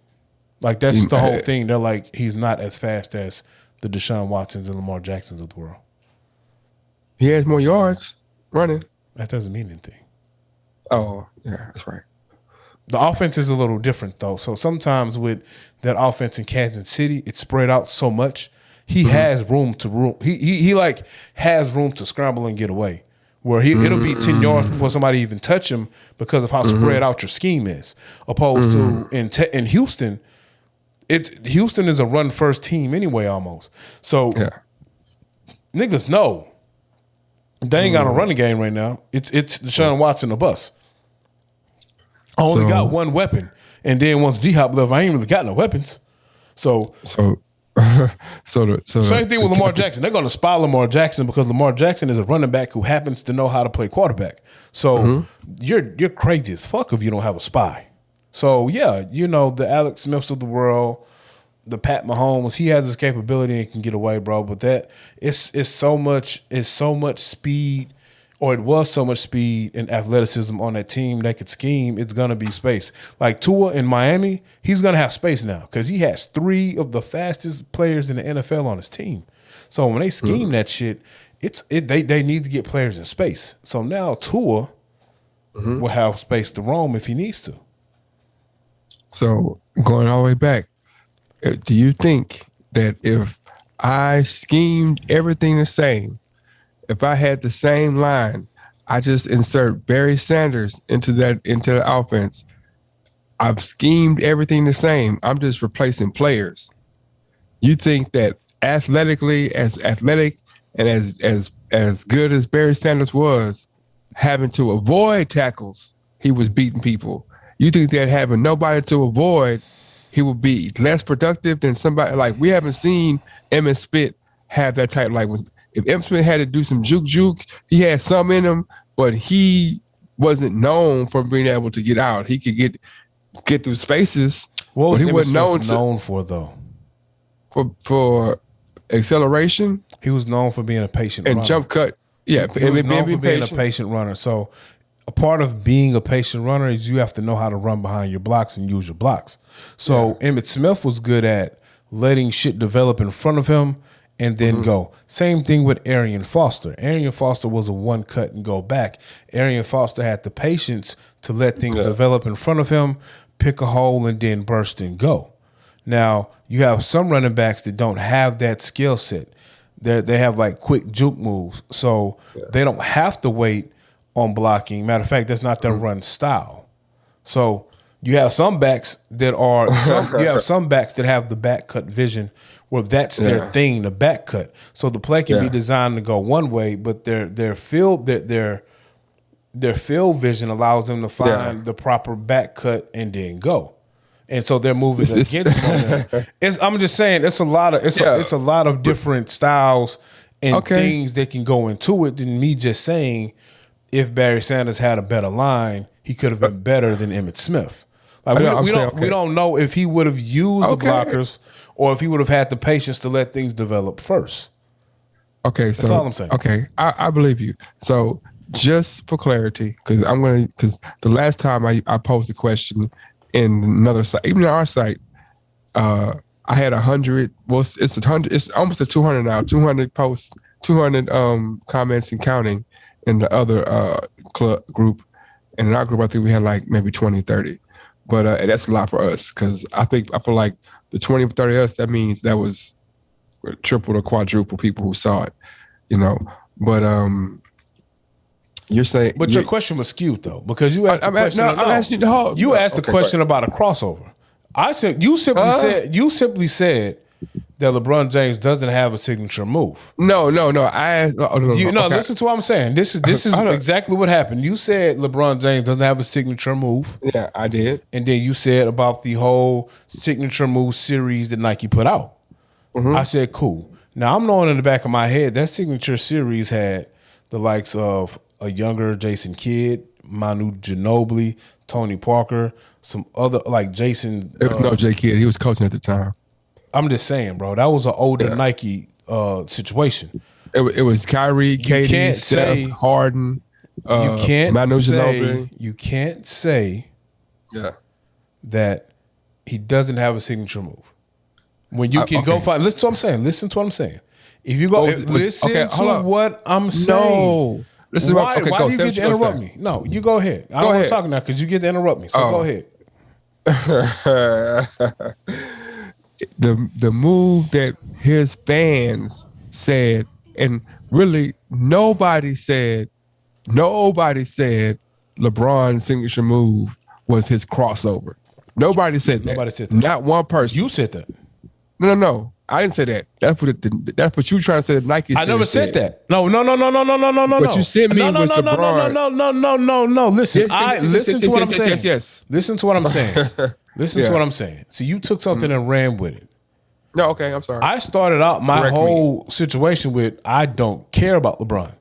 Like that's the whole thing. They're like he's not as fast as the Deshaun Watsons and Lamar Jacksons of the world. He has more yards running. That doesn't mean anything. Oh, yeah, that's right. The offense is a little different though. So sometimes with that offense in Kansas City, it's spread out so much. He has room to He like has room to scramble and get away. Where it'll be 10 yards before somebody even touch him because of how spread out your scheme is. Opposed to in Houston, Houston is a run first team anyway almost. So niggas know they ain't got a running game right now. It's Deshaun Watson a bus. I only got one weapon, and then once D-Hop left, I ain't really got no weapons. So same thing with Lamar Jackson. They're going to spy Lamar Jackson because Lamar Jackson is a running back who happens to know how to play quarterback. So you're crazy as fuck if you don't have a spy. So yeah, the Alex Smiths of the world, the Pat Mahomes, he has his capability and can get away, bro. But that it's so much speed. Or it was so much speed and athleticism on that team that could scheme. It's gonna be space. Like Tua in Miami, he's gonna have space now because he has 3 of the fastest players in the NFL on his team. So when they scheme that shit, they need to get players in space. So now Tua will have space to roam if he needs to. So going all the way back, do you think that if I schemed everything the same? If I had the same line, I just insert Barry Sanders into the offense. I've schemed everything the same. I'm just replacing players. You think that athletically, as athletic and as good as Barry Sanders was, having to avoid tackles, he was beating people. You think that having nobody to avoid, he would be less productive than somebody like we haven't seen Emmitt Smith have that type like with. If Emmitt Smith had to do some juke, he had some in him, but he wasn't known for being able to get out. He could get through spaces. What was he Emmitt wasn't Smith known for though? For acceleration. He was known for being a patient and runner. Jump cut. Yeah, he was known for being a patient runner. So a part of being a patient runner is you have to know how to run behind your blocks and use your blocks. So Emmitt Smith was good at letting shit develop in front of him and then go. Same thing with Arian Foster. Arian Foster was a one cut and go back. Arian Foster had the patience to let things develop in front of him, pick a hole, and then burst and go. Now, you have some running backs that don't have that skill set. They have like quick juke moves. So they don't have to wait on blocking. Matter of fact, that's not their run style. So you have some backs that are some backs that have the back cut vision where that's their thing, the back cut. So the play can be designed to go one way, but their field vision allows them to find the proper back cut and then go. And so they're moving against momentum. I'm just saying it's a lot of different styles and things that can go into it than me just saying if Barry Sanders had a better line, he could have been better than Emmitt Smith. Like we don't know if he would have used the blockers or if he would have had the patience to let things develop first. Okay, that's all I'm saying. Okay, I believe you. So just for clarity, because the last time I posed a question in another site, even on our site, I had 100. Well, it's 100. It's almost at 200 now. 200 posts, 200 comments and counting in the other club group. And in our group, I think we had like maybe 20, 30. But that's a lot for us, because I feel like the 20 or 30 of us, that means that was triple or quadruple people who saw it, you know. But you're saying, but your question was skewed though, because you asked. I'm asking you the whole. You asked the question about a crossover. I said you simply said that LeBron James doesn't have a signature move. No. I asked. No, listen to what I'm saying. This is exactly what happened. You said LeBron James doesn't have a signature move. Yeah, I did. And then you said about the whole signature move series that Nike put out. Mm-hmm. I said, cool. Now I'm knowing in the back of my head that signature series had the likes of a younger Jason Kidd, Manu Ginobili, Tony Parker, some other like Jason. There was no J Kidd. He was coaching at the time. I'm just saying, bro. That was an older Nike situation. It was Kyrie, KD, Steph, Harden, Manu Ginobili. You can't say that he doesn't have a signature move. When you can go find, listen to what I'm saying. Listen to what I'm saying. If you go, listen to what I'm saying. No. Why do you get to interrupt me? No, you go ahead. I don't want to talk now because you get to interrupt me. So go ahead. The move that his fans said, and really nobody said LeBron's signature move was his crossover. Nobody said that. Nobody said that. Not one person. You said that. No. I didn't say that. That's what you trying to say that Nike said. I never said that. No. What you sent me was LeBron. No. Listen. Listen to what I'm saying. Yes. Listen to what I'm saying. Listen to what I'm saying. See, you took something and ran with it. No, okay, I'm sorry. I started out my whole situation with I don't care about LeBron,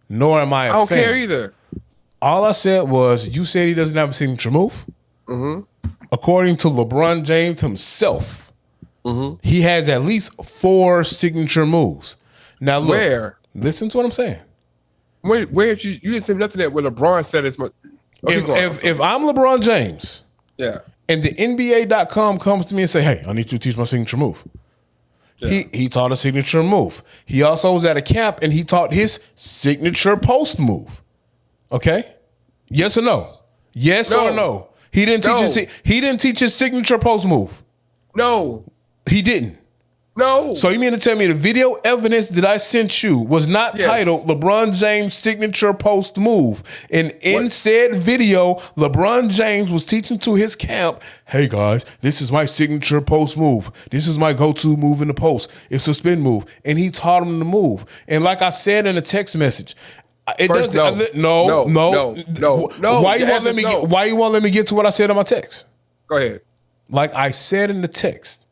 nor am I a fan. I don't care either. All I said was, you said he doesn't have a signature move. Mm-hmm. According to LeBron James himself, he has at least 4 signature moves. Now, look, listen to what I'm saying. Where you didn't say nothing that when LeBron said as much. If I'm LeBron James, and the NBA.com comes to me and say, hey, I need you to teach my signature move. Yeah. He taught a signature move. He also was at a camp and he taught his signature post move. Okay? Yes or no? Yes or no? He didn't teach his signature post move. No. He didn't. No. So you mean to tell me the video evidence that I sent you was not titled LeBron James signature post move? And in said video, LeBron James was teaching to his camp, hey guys, this is my signature post move. This is my go-to move in the post. It's a spin move. And he taught him the move. And like I said in a text message, it First, doesn't. No. Why you won't let me get to what I said in my text? Go ahead. Like I said in the text,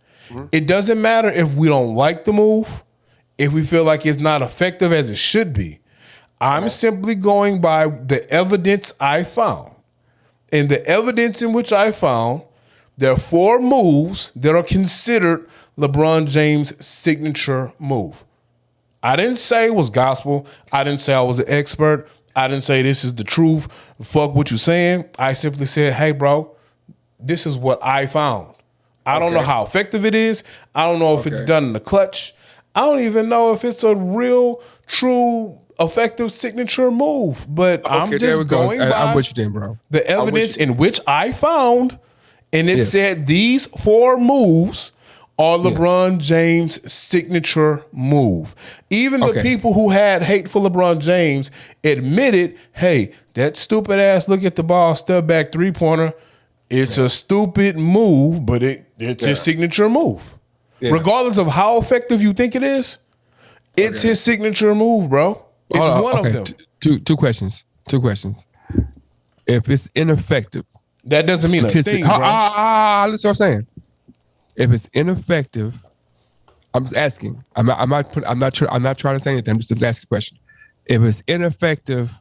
it doesn't matter if we don't like the move, if we feel like it's not effective as it should be. I'm simply going by the evidence I found. And the evidence in which I found, there are 4 moves that are considered LeBron James' signature move. I didn't say it was gospel. I didn't say I was an expert. I didn't say this is the truth. Fuck what you're saying. I simply said, hey, bro, this is what I found. I don't know how effective it is. I don't know if it's done in the clutch. I don't even know if it's a real, true, effective signature move. But I'm just going by I'm with you then, bro. The evidence in which I found, and it said these 4 moves are LeBron James' signature move. Even the people who had hate for LeBron James admitted, hey, that stupid ass look at the ball, step back 3-pointer, it's a stupid move, but it's his signature move. Yeah. Regardless of how effective you think it is, it's his signature move, bro. It's one of them. Two questions. If it's ineffective, that doesn't mean a thing, bro. Listen what I'm saying. If it's ineffective, I'm just asking. I'm not trying to say anything. I'm just asking a question. If it's ineffective,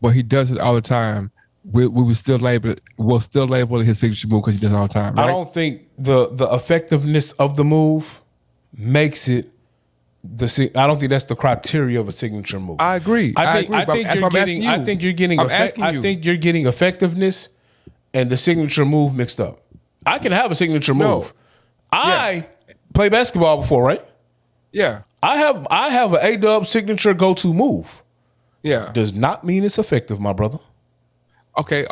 but he does it all the time, we'll still label it his signature move because he does it all the time, right? I don't think the effectiveness of the move makes it I don't think that's the criteria of a signature move. I agree. I think you're getting effectiveness and the signature move mixed up. I can have a signature move. I play basketball before, right? Yeah. I have an A-Dub signature go-to move. Yeah. Does not mean it's effective, my brother. Okay.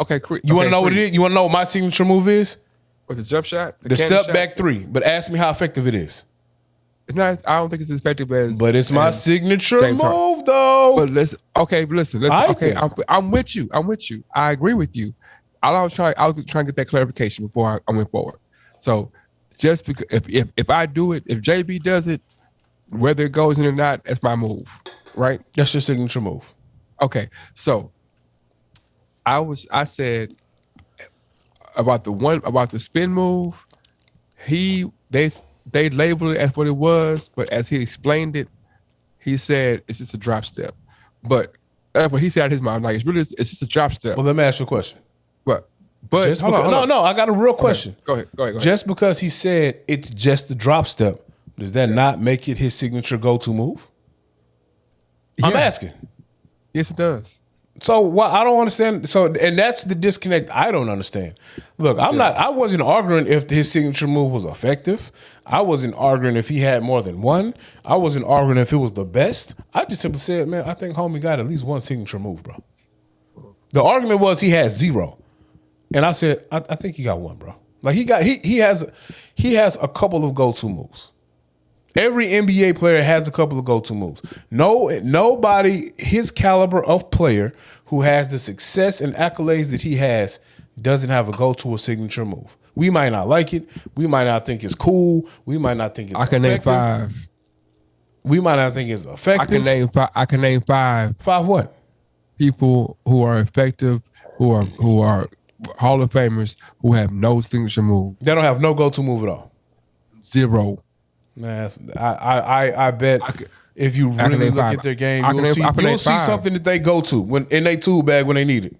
You want to know what it is? You want to know what my signature move is? With the jump shot? The step back three. But ask me how effective it is. It's not. I don't think it's as effective as. But it's my signature James move, Harden. though. But listen. I'm with you. I agree with you. I was trying to get that clarification before I went forward. So just because if I do it, if JB does it, whether it goes in or not, that's my move, right? That's your signature move. Okay. So I said about the spin move. They labeled it as what it was, but as he explained it, he said it's just a drop step. But that's what he said out of his mouth. Like it's just a drop step. Well, let me ask you a question. But hold on. No, I got a real question. Okay. Go ahead. Just because he said it's just the drop step, does that not make it his signature go-to move? Yeah. I'm asking. Yes, it does. So why I don't understand. So and that's the disconnect I don't understand. Look, I wasn't arguing if his signature move was effective. I wasn't arguing if he had more than one. I wasn't arguing if it was the best. I just simply said, man, I think homie got at least one signature move, bro. The argument was he had zero. And I said, I think he got one, bro. Like he has a couple of go-to moves. Every NBA player has a couple of go-to moves. Nobody his caliber of player who has the success and accolades that he has doesn't have a go-to or signature move. We might not like it. We might not think it's cool. We might not think it's I can effective. name 5. We might not think it's effective. I can name 5. 5 what? People who are effective, who are Hall of Famers, who have no signature move. They don't have no go-to move at all. 0. Man, I bet if you really look at their game, you'll see something that they go to when in their tool bag when they need it.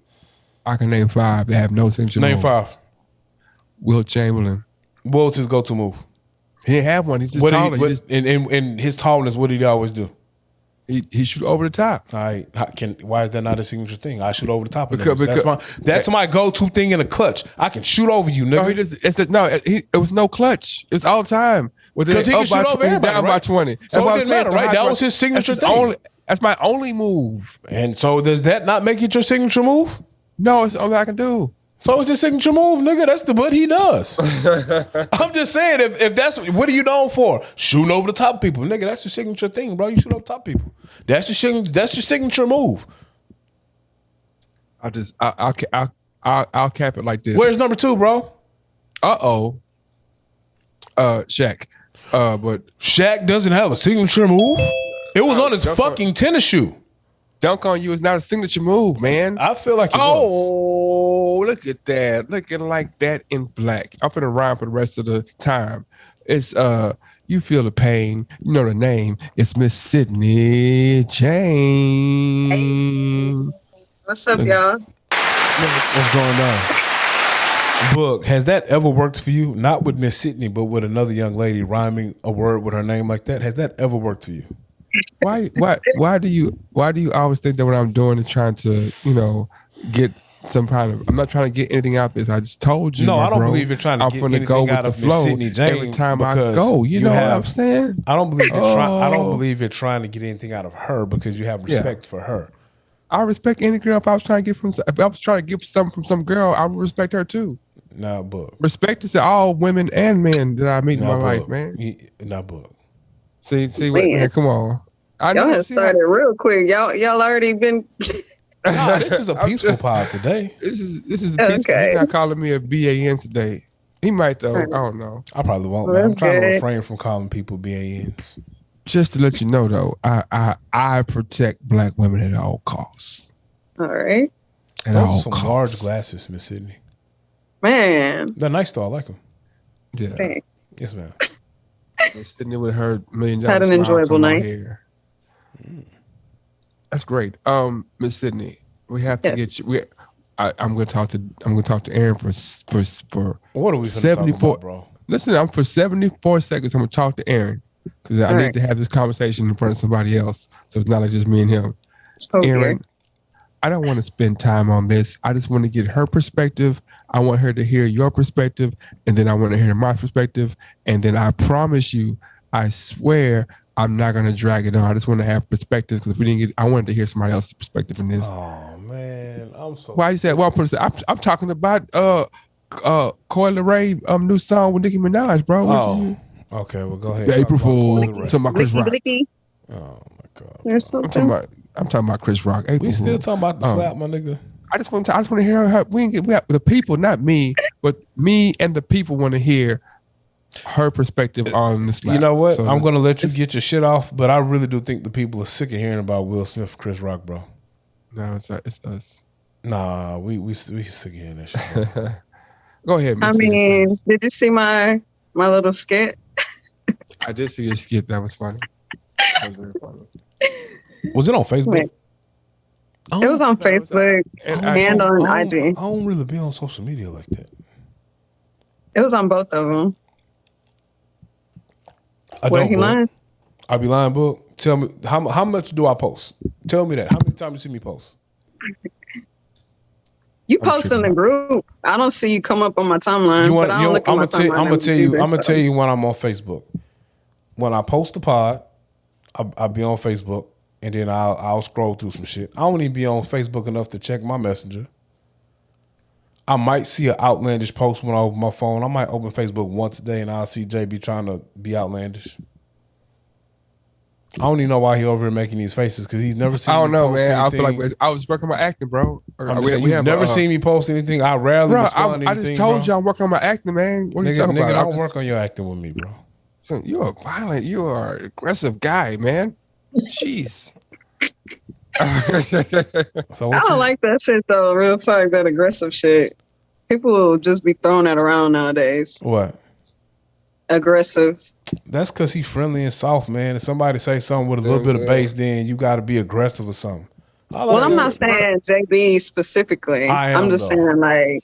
I can name 5 that have no signature move. Name 5. Will Chamberlain. What was his go-to move? He didn't have one. He's just taller. In his tallness, what did he always do? He shoot over the top. All right. Why is that not a signature thing? I shoot over the top of because that's my go-to thing in a clutch. I can shoot over you, nigga. It was no clutch. It was all the time. Because he can shoot over everybody, down by 20. So it didn't matter, right? That was his signature thing. That's my only move. And so does that not make it your signature move? No, it's the only I can do. So it's his signature move, nigga. That's what he does. I'm just saying, if that's what are you known for? Shooting over the top of people, nigga. That's your signature thing, bro. You shoot over top of people. That's your signature move. I'll cap it like this. Where's number 2, bro? Shaq. But Shaq doesn't have a signature move. It was on his fucking tennis shoe. Dunk on you is not a signature move, man. I feel like it was. Look at that. Looking like that in black. I'm gonna rhyme for the rest of the time. It's you feel the pain. You know the name. It's Miss Sydney Jane. What's up, y'all? What's going on? Book, has that ever worked for you? Not with Miss Sydney, but with another young lady rhyming a word with her name like that. Has that ever worked for you? Why do you always think that what I'm doing is trying to, get some kind of, I'm not trying to get anything out this. I just told you. No, I don't believe you're trying to get anything out of Miss Sydney Jane. Every time I go, you know what I'm saying? I don't believe you're trying to get anything out of her because you have respect for her. I respect any girl. If I was trying to get something from some girl, I would respect her too. Nah, book. Respect is to all women and men that I meet in my life, man. Book. See what, man, come on. Y'all have started real quick. Y'all already been. Nah, this is a peaceful pod today. This is peaceful. Okay. He's not calling me a BAN today. He might though. I don't know. I probably won't. Well, I'm trying to refrain from calling people BANs. Just to let you know though, I protect black women at all costs. All right. At all costs. Some large glasses, Miss Sydney. Man, they're nice though. I like them. Yeah. Thanks. Yes, ma'am. Sydney with her $1 million. Had an enjoyable night. That's great. Miss Sydney, we have to get you. I'm going to talk to Aaron for what are we 74, talk about, bro? Listen, I'm for 74 seconds. I'm going to talk to Aaron. because I need to have this conversation in front of somebody else, so it's not like just me and him. Okay. Aaron, I don't want to spend time on this. I just want to get her perspective. I want her to hear your perspective, and then I want to hear my perspective. And then I promise you, I swear, I'm not going to drag it on. I just want to have perspective, because if we didn't get, I wanted to hear somebody else's perspective in this. Oh man, I'm so. Why is that? Well, I'm talking about Coi Leray new song with Nicki Minaj, bro. Oh, okay. Well, go ahead. The April Talk about Fool. Coi I'm Leray. talking about Chris Rock. Blicky. Oh my god. Or something. I'm talking about Chris Rock. April We still Fool. talking about the slap, my nigga. I just want to hear her. We have the people, not me, but me and the people want to hear her perspective on the slap. You know what? So I'm gonna let you get your shit off, but I really do think the people are sick of hearing about Will Smith and Chris Rock, bro. No, it's us. Nah, we sick of hearing that shit. Bro. Go ahead, Miss I City, mean, please. did you see my little skit? I did see your skit. That was funny. That was very funny. Was it on Facebook? Wait. It was on Facebook And and on I IG. don't really be on social media like that. It was on both of them. I Where don't, he Book. lying? I be lying, book. Tell me how much do I post? Tell me that. How many times you see me post? You post in the group. I don't see you come up on my timeline, but I don't look at my timeline. I'm gonna either, tell you when I'm on Facebook. When I post the pod, I'll be on Facebook, and then I'll scroll through some shit. I don't even be on Facebook enough to check my messenger. I might see an outlandish post when I open my phone. I might open Facebook once a day, and I'll see JB trying to be outlandish. I don't even know why he over here making these faces, because he's never seen. I don't me know, post man. I feel anything. like I was working on my acting, bro. You've never seen me post anything. I rarely Bro, respond to I anything, just told bro. you I'm working on my acting, man. What are you Nigga, talking about? don't work on your acting with me, bro. You're a violent, you are an aggressive guy, man. Jeez. So I don't like that shit though. Real talk, that aggressive shit. People will just be throwing that around nowadays. What? Aggressive. That's because he's friendly and soft, man. If somebody say something with a little bit of bass, then you got to be aggressive or something. Well, I'm not saying JB specifically. I'm just saying like,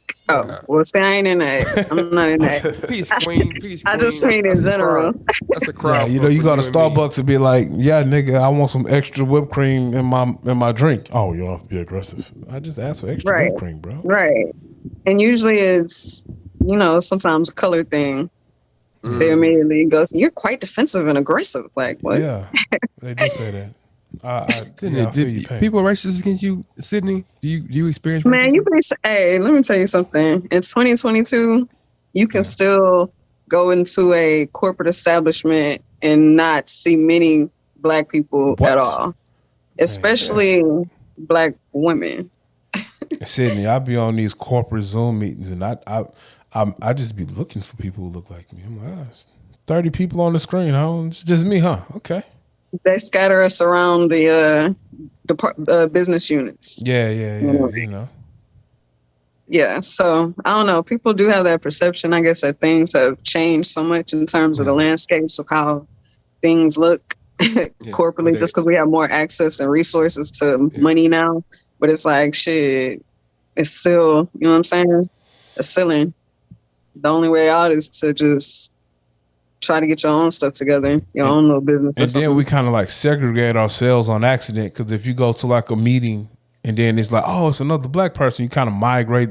well, see, I ain't in that. I'm not in that. Peace, queen. Peace, I queen. just mean in general. That's a crowd. Yeah, you go to Starbucks and be like, yeah, nigga, I want some extra whipped cream in my drink. Oh, you don't have to be aggressive. I just asked for extra whipped cream, bro. Right. And usually it's, sometimes a color thing. They immediately go, you're quite defensive and aggressive. Like, what? Yeah, they do say that. Sydney, I feel your pain. people racist against you, Sydney? Do you experience racism? Man, hey, let me tell you something. In 2022, you can still go into a corporate establishment and not see many black people at all, especially black women. Sydney, I be on these corporate Zoom meetings, and I just be looking for people who look like me. I'm like, it's 30 people on the screen. It's just me, huh? Okay. They scatter us around the business units. Yeah. Yeah, so I don't know. People do have that perception, I guess, that things have changed so much in terms of the landscapes of how things look corporately, just because we have more access and resources to money now. But it's like, shit, it's still, you know what I'm saying? A ceiling. The only way out is to just try to get your own stuff together, your own little business. And then we kind of like segregate ourselves on accident, because if you go to like a meeting and then it's like, oh, it's another black person, you kind of migrate,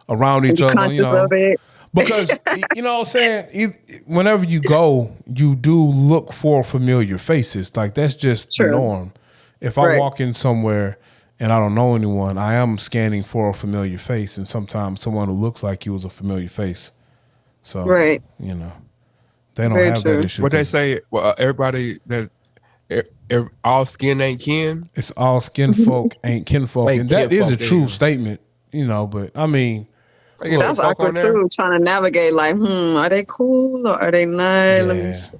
around each other. Conscious of it. Because, you know what I'm saying? Whenever you go, you do look for familiar faces. Like, that's just the norm. If I walk in somewhere and I don't know anyone, I am scanning for a familiar face, and sometimes someone who looks like you is a familiar face. So, they don't have that issue. What they say, well, everybody that all skin ain't kin. It's all skin folk ain't kinfolk, and that is a true statement, But I mean, that's awkward too. Trying to navigate, like, are they cool or are they not? Let me see.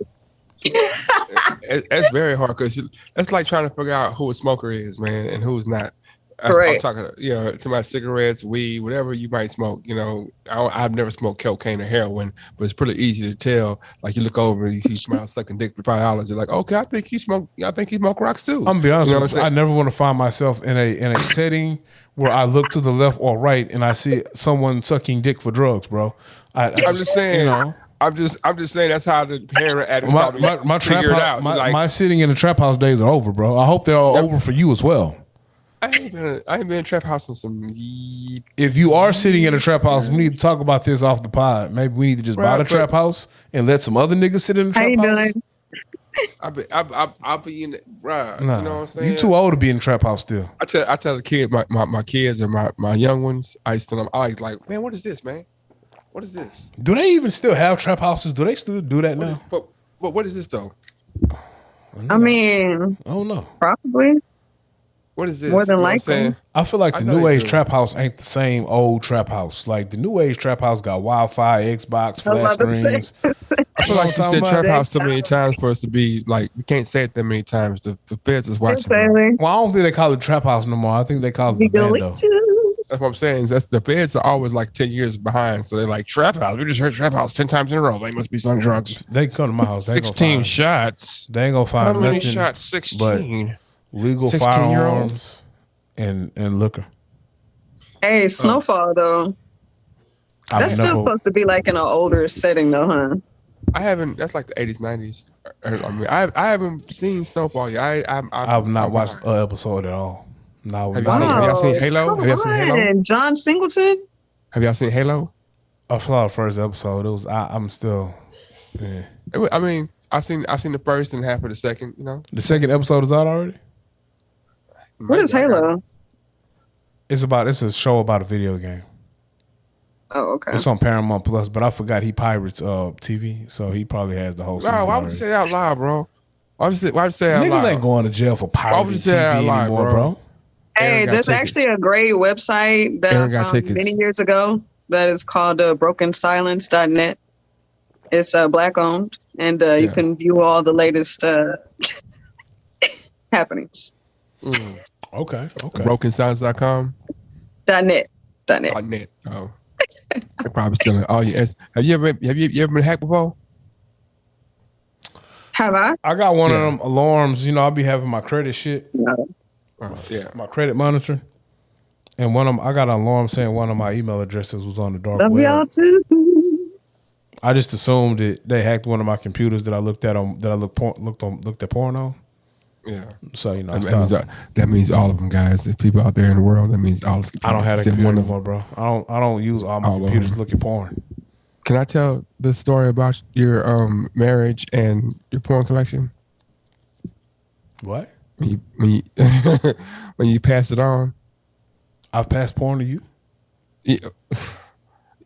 It's very hard, because it's like trying to figure out who a smoker is, man, and who's not. Right. I'm talking, to my cigarettes, weed, whatever you might smoke. I've never smoked cocaine or heroin, but it's pretty easy to tell. Like, you look over and you see smile sucking dick for $5. You're like, okay, I think he smoked rocks too. I'm gonna be honest with you. I never want to find myself in a setting where I look to the left or right and I see someone sucking dick for drugs, bro. I'm just saying. I'm just saying that's how the parent addicts My, probably my trap figure it house, out. my, Like, my sitting in the trap house days are over, bro. I hope they're all over for you as well. I ain't been in trap house in some. If you are sitting in a trap house, we need to talk about this off the pod. Maybe we need to just buy the trap house and let some other niggas sit in the How trap you house. doing? I'll be in it, bruh. Nah, you know what I'm saying? you too old to be in the trap house still. I tell the kid, my kids and my young ones, I used to them. I like, man, what is this, man? What is this? Do they even still have trap houses? Do they still do that now? But what is this though? I mean, I don't know. probably. What is this? More than You know what I'm likely. saying? I feel like I the know new they age do. trap house ain't the same old trap house. Like the new age trap house got Wi-Fi, Xbox, I was flat about to say. screens. I feel like you said about? trap house so many times for us to be like, we can't say it that many times. The feds is watching. Bro. Exactly. Well, I don't think they call it trap house no more. I think they call it the bando. That's what I'm saying. That's the feds are always like 10 years behind. So they're like, trap house. We just heard trap house 10 times in a row. They must be selling drugs. They can come to my house. They 16 shots. They ain't gonna find How many nothing shots? 16. but legal 16-year-olds? firearms and liquor. Hey, Snowfall though. That's still supposed to be like in an older setting though, huh? I haven't. That's like the 80s, 90s. I mean, I haven't seen Snowfall yet. I've not watched an episode at all. No, Have y'all seen Halo? Have y'all seen Halo? John Singleton? Have y'all seen Halo? I saw the first episode. It was. I'm still. Yeah. I mean, I've seen the first and half of the second. You know, The second episode is out already. What is Halo? It's a show about a video game. Oh, okay. It's on Paramount Plus, but I forgot he pirates TV, so he probably has the whole season. No, why would you say that out loud, bro? Why would you say that out loud? Niggas ain't going to jail for pirating would you say that TV out loud, anymore, bro. Hey, there's actually a great website that I found many years ago that is called brokensilence.net. It's black owned, and you can view all the latest happenings. Okay. Brokensilence.com? .net. .net. Oh. They're probably still. Oh yes. Have you ever been hacked before? Have I? I got one of them alarms. You know, I'll be having my credit shit. No. My credit monitoring. And I got an alarm saying one of my email addresses was on the dark Love web. y'all too. I just assumed that they hacked one of my computers that I looked at looked at porn on. Yeah. So you know, that means all of them, guys. There's people out there in the world. That means all of them. I don't have that computer anymore, bro. I don't use all my computers to look at porn. Can I tell the story about your marriage and your porn collection? What? When you when you pass it on? I've passed porn to you? Yeah.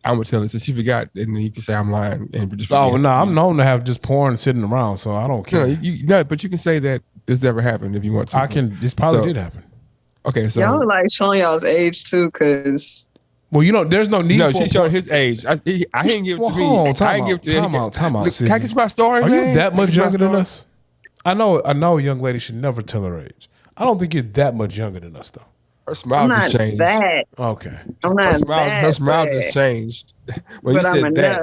I'm gonna tell it since you forgot, and then you can say I'm lying. And just I'm known to have just porn sitting around, so I don't care. No, but you can say that this never happened if you want to. This probably did happen. Okay, so y'all like showing y'all's age too, cause. Well, you know, there's no need. No, she's showing his age. I didn't give it to me. I didn't give it to him. Time out. Can I get my story, Are man? you that much younger than us? I know a young lady should never tell her age. I don't think you're that much younger than us, though. Her smile just changed. That. Okay. I'm not her smile just changed. When but you said that,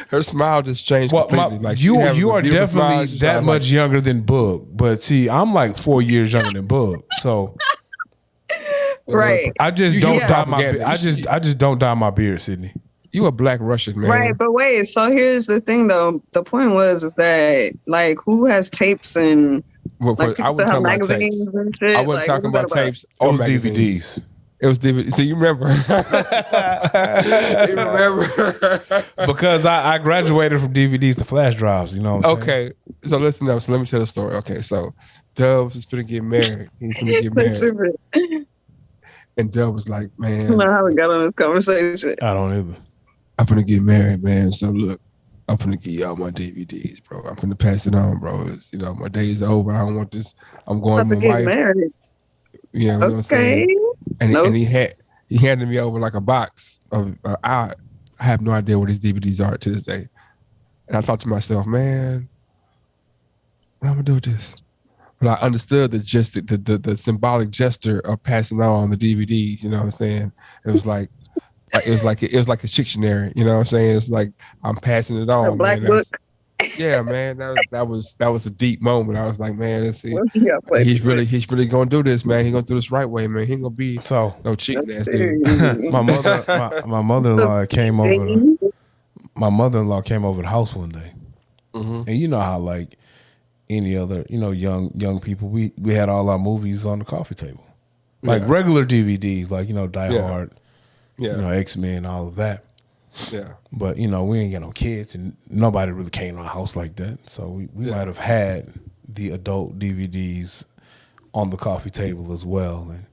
her smile just changed completely. You are definitely that much younger than Bug, but see, I'm like 4 years younger than Bug, so. Right. I just don't dye my beard. I just don't dye my beard, Sydney. You a black Russian, man. Right, but wait. So here's the thing, though. The point is that like who has tapes and like people still have magazines and shit. I wasn't talking about tapes or DVDs. It was DVD. See, you remember? You remember? Because I graduated from DVDs to flash drives. You know what I'm saying? Okay, so listen up. So let me tell the story. Okay, so Dubs is gonna get married. He's gonna get married. And Dub was like, man. I don't know how we got on this conversation. I don't either. I'm gonna get married, man. So look, I'm gonna give y'all my DVDs, bro. I'm gonna pass it on, bro. It's, my days are over. I don't want this. I'm going to get married. You know what I'm saying? And he handed me over like a box of I have no idea what these DVDs are to this day. And I thought to myself, man, what am I gonna do with this? But I understood the symbolic gesture of passing on the DVDs. You know what I'm saying? It was like a Dictionary. You know what I'm saying? It's like I'm passing it on. A black book. Yeah, man. That was a deep moment. I was like, man, he's really gonna do this, man. He's gonna do this right way, man. He ain't gonna be no cheating ass dude. My mother-in-law came over. my mother-in-law came over the house one day, and you know how like any other young people, we had all our movies on the coffee table, like regular DVDs, like Die Hard, X-Men, all of that. Yeah. But we ain't got no kids, and nobody really came to our house like that. So we might have had the adult DVDs on the coffee table as well. And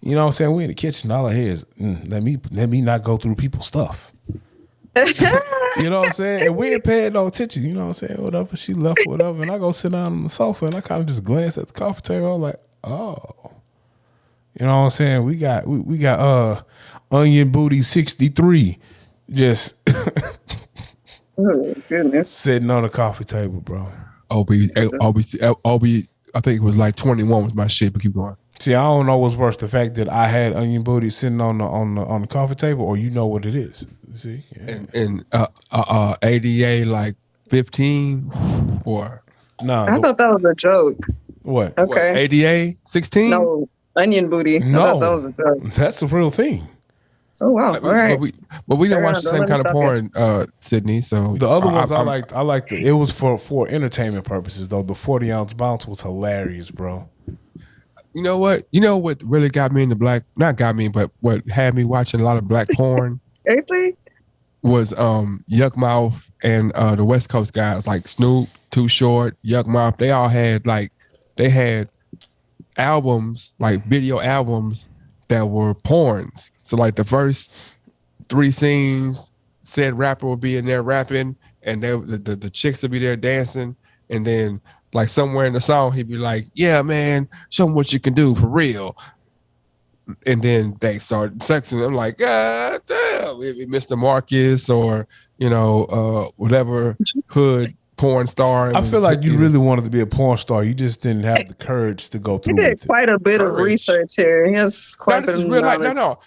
you know what I'm saying? We in the kitchen, all I hear is let me not go through people's stuff. You know what I'm saying? And we ain't paying no attention, you know what I'm saying? Whatever, she left, whatever, and I go sit down on the sofa and I kind of just glance at the coffee table. I'm like, oh. You know what I'm saying? We got Onion Booty 63 just Oh goodness. sitting on the coffee table, bro. OB, I think it was like 21 was my shit, but keep going. See, I don't know what's worse, the fact that I had Onion Booty sitting on the coffee table, or you know what it is. See? Yeah. And ADA like 15 or I thought that was a joke. What? Okay. What, ADA 16? No, Onion Booty. I thought that was a joke. That's the real thing. Oh wow! All right, but we don't watch the same kind of porn, Sydney. So the other ones I liked. It was for entertainment purposes though. The 40-ounce bounce was hilarious, bro. You know what? You know what really got me into not got me, but what had me watching a lot of black porn was Yuck Mouth and the West Coast guys like Snoop, Too Short, Yuck Mouth. They all had they had albums, like video albums that were porns. So like the first 3 scenes, said rapper would be in there rapping, and the chicks would be there dancing, and then like somewhere in the song he'd be like, "Yeah, man, show them what you can do for real." And then they started sexing. I'm like, God damn, maybe Mr. Marcus or whatever hood porn star. I feel like you really wanted to be a porn star. You just didn't have the courage to go through with it. He did quite a bit of research here. He has quite a bit of knowledge.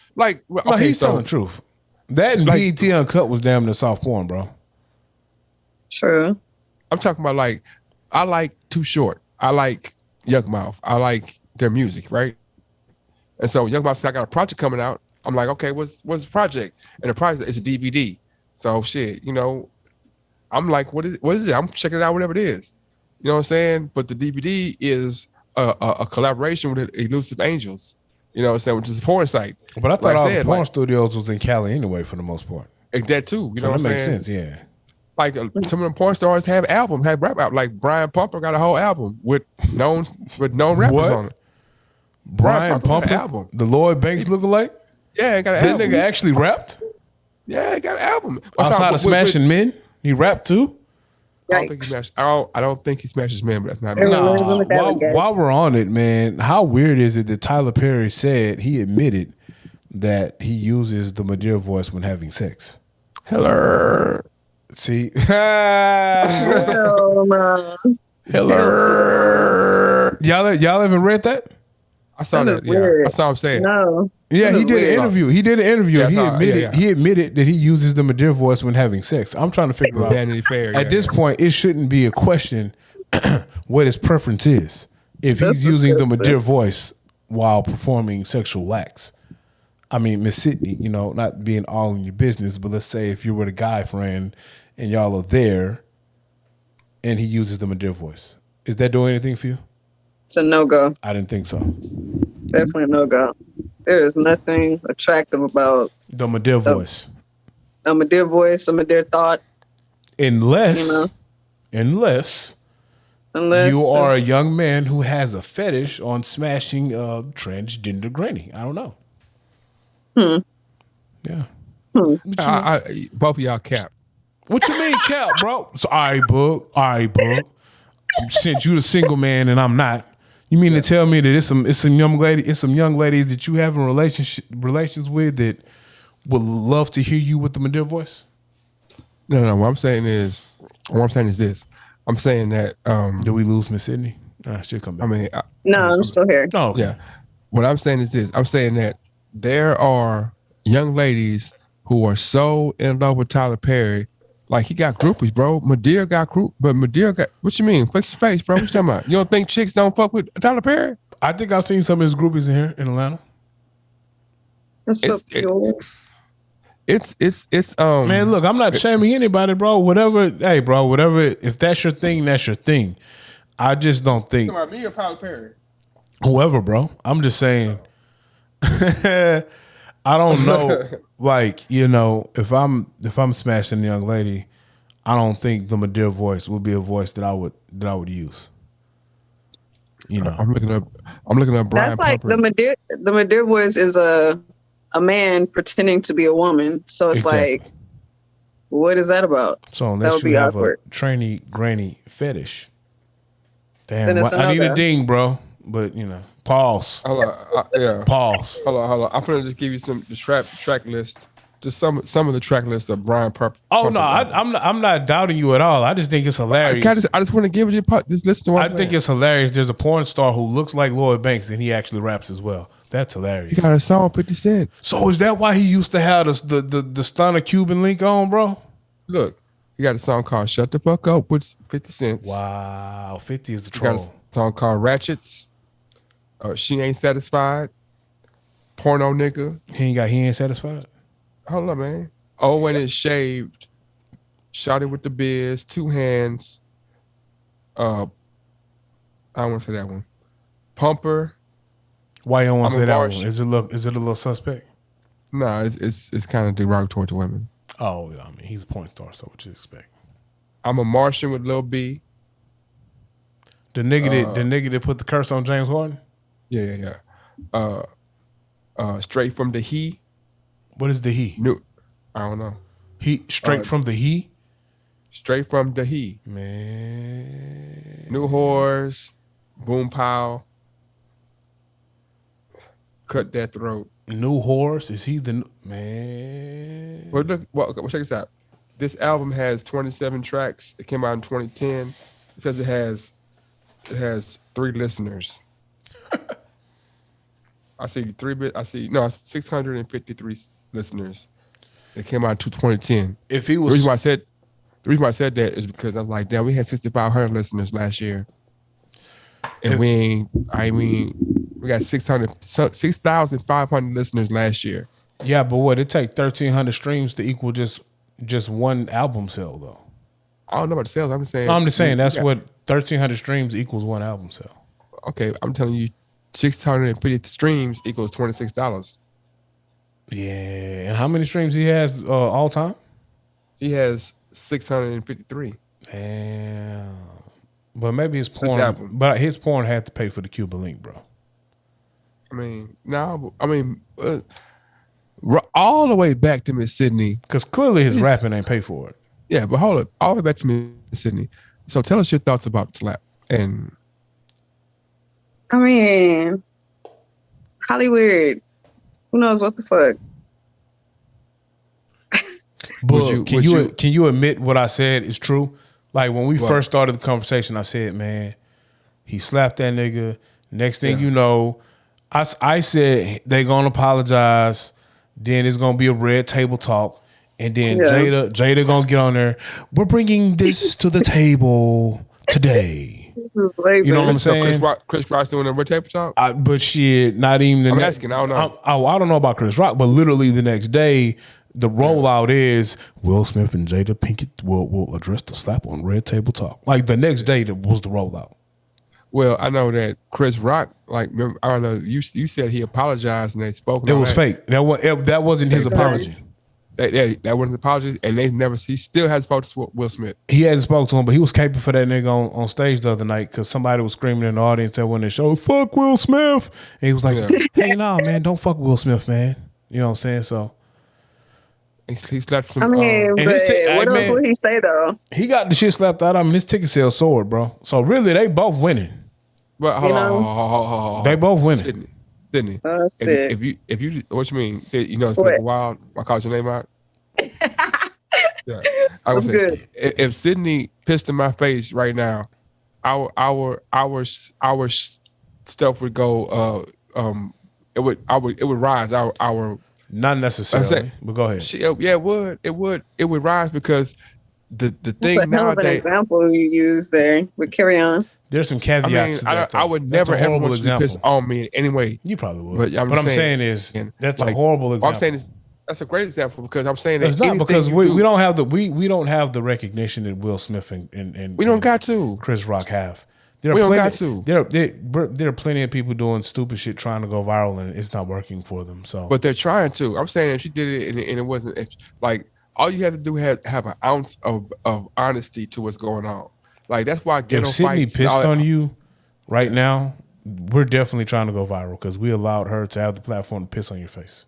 He's telling the truth. That and BET Uncut was damn near soft porn, bro. True. I'm talking about like, I like Too Short. I like Yuck Mouth. I like their music, right? And so Yuck Mouth said, I got a project coming out. I'm like, okay, what's the project? And the project is a DVD. So shit, I'm like, what is it? I'm checking it out, whatever it is. You know what I'm saying? But the DVD is a collaboration with Elusive Angels, you know what I'm saying, which is a porn site. But I thought all the porn studios was in Cali anyway for the most part. And that too, you know what I'm saying? That makes sense, yeah. Like some of the porn stars have rap out. Like Brian Pumper got a whole album with known rappers on it. Brian Pumper album? The Lloyd Banks lookalike? Yeah, he got an album. That nigga actually rapped? Yeah, he got an album. Outside of Smashing Men? He rapped too? I don't think he smashed. I don't think he smashes men, but that's not me. Nah, while we're on it, man, how weird is it that Tyler Perry said he admitted that he uses the Madeira voice when having sex? Hello. See? Hello. Y'all ever read that? I saw that. Yeah, that's what I'm saying. No. Yeah, he did an interview. He did an interview. Yeah, He admitted that he uses the Madeira voice when having sex. I'm trying to figure out. Vanity Fair. At this point, it shouldn't be a question what his preference is if he's using the Madeira voice while performing sexual acts. I mean, Miss Sydney, not being all in your business, but let's say if you were the guy friend and y'all are there, and he uses the Madeira voice, is that doing anything for you? It's a no-go. I didn't think so. Definitely a no-go. There is nothing attractive about the Madeira voice. A Madeira voice, a Madeira thought. Unless you are a young man who has a fetish on smashing transgender granny. I don't know. Yeah. Both of y'all cap. What you mean cap, bro? So, all right, bro. Since you the single man and I'm not, you mean to tell me that it's some young ladies that you having relations with that would love to hear you with the Madeira voice? No. What I'm saying is this. I'm saying that. Did we lose Miss Sydney? She'll come back. I mean, no, I'm still here. Oh, okay. Yeah. What I'm saying is this. I'm saying that there are young ladies who are so in love with Tyler Perry. Like, he got groupies, bro. Madeira got group, but Madeira got, what you mean? Fix your face, bro. What you talking about? You don't think chicks don't fuck with Tyler Perry? I think I've seen some of his groupies in here in Atlanta. That's so pure. Man, look, I'm not shaming anybody, bro. Whatever, hey, bro, whatever. If that's your thing, that's your thing. I just don't think. About me or Tyler Perry? Whoever, bro. I'm just saying. I don't know. Like, you know, if I'm smashing a young lady, I don't think the Madeira voice would be a voice that I would use. You know, I'm looking up Brian. That's like Pumper. the Madeira voice is a man pretending to be a woman. So it's Exactly. like, what is that about? So That unless would you be have awkward. a trainee granny fetish, damn, Then it's I need a another. ding, bro. But you know, pause. Hold on, yeah. Pause. Hold on. I'm gonna just give you the track list. Just some of the track list of Brian Pumper. Oh no, I'm not doubting you at all. I just think it's hilarious. I just want to give you just listen to what I think it's hilarious. There's a porn star who looks like Lloyd Banks and he actually raps as well. That's hilarious. He got a song 50 Cent. So is that why he used to have the stunner Cuban link on, bro? Look, he got a song called "Shut the Fuck Up" with 50 Cent. Wow, 50 is the He got troll. a song called "Ratchets." She ain't satisfied. Porno nigga. He ain't satisfied. Hold up, man. Oh, when it's shaved. Shot it with the biz. 2 hands. I don't want to say that one. Pumper. Why you don't want to I'm a say that one? Martian. Is it a little suspect? No, it's kind of derogatory to women. Oh, yeah, I mean, he's a porn star, so what you expect? I'm a Martian with Lil B. The nigga that put the curse on James Harden? Yeah. Straight from the he. What is the he? New. I don't know. He straight from the he? Straight from the he. Man. New whores. Boom pow. Cut that throat. New horse? Is he the man? Well, look. Well, check this out. This album has 27 tracks. It came out in 2010. It says it has 3 listeners. I see 653 listeners. It came out in 2010. If he The was reason why I said that is because I'm like, damn, we had 6,500 listeners last year, and we got 6,500 listeners last year. yeah, but what it take 1,300 streams to equal just one album sale though. I don't know about the sales. I'm just saying. No, I'm just saying that's what 1,300 streams equals one album sale. Okay, I'm telling you, 650 streams equals $26. Yeah, and how many streams he has all time? He has 653. Damn. But maybe his This porn. album. But his porn had to pay for the Cuban link, bro. I mean, all the way back to Miss Sydney. Because clearly his rapping ain't pay for it. Yeah, but hold up, all the way back to Miss Sydney. So tell us your thoughts about Slap. And I mean, Hollywood. Who knows what the fuck? But can you admit what I said is true? Like when we first started the conversation, I said, man, he slapped that nigga. Next thing you know, I said they gonna apologize. Then it's gonna be a red table talk, and then Jada gonna get on there. We're bringing this to the table today. You know what I'm saying? So Chris Rock's doing a red table talk? But shit, not even the I'm asking, I don't know. I don't know about Chris Rock, but literally the next day, the rollout is Will Smith and Jada Pinkett will address the slap on Red Table Talk. Like the next day, that was the rollout. Well, I know that Chris Rock, like, remember, I don't know, you said he apologized and they spoke. It was fake. That wasn't his apology. That wasn't his apology, and he still hasn't spoken to Will Smith. He hasn't spoken to him, but he was caping for that nigga on stage the other night because somebody was screaming in the audience that when the shows, fuck Will Smith. And he was like, hey, nah, man, don't fuck Will Smith, man. You know what I'm saying? So he slapped some. I mean, but what else would he say though? He got the shit slapped out of him. His ticket sales soared, bro. So really, they both winning. But hold on. They both winning. Sydney. Oh, shit. If you, what you mean? You know, it's been a while. I called your name out. Yeah, I was saying, good. If Sydney pissed in my face right now, our stuff would go. It would rise. Our not necessarily, but go ahead. It would rise because the thing That's a hell of an nowadays. example you use there. But carry on. There's some caveats. I would never ever want you to piss on me in any way. You probably would. But I'm saying is that's a horrible example. What I'm saying is That's a great example because I'm saying that It's not anything because you we do, don't have the recognition that Will Smith and we don't got to. Chris Rock have. We don't got to. There are plenty of people doing stupid shit trying to go viral and it's not working for them. So, But they're trying to. I'm saying if she did it and it wasn't like all you have to do is have an ounce of honesty to what's going on. Like that's why ghetto if Sydney fights. pissed on you right now, we're definitely trying to go viral because we allowed her to have the platform to piss on your face.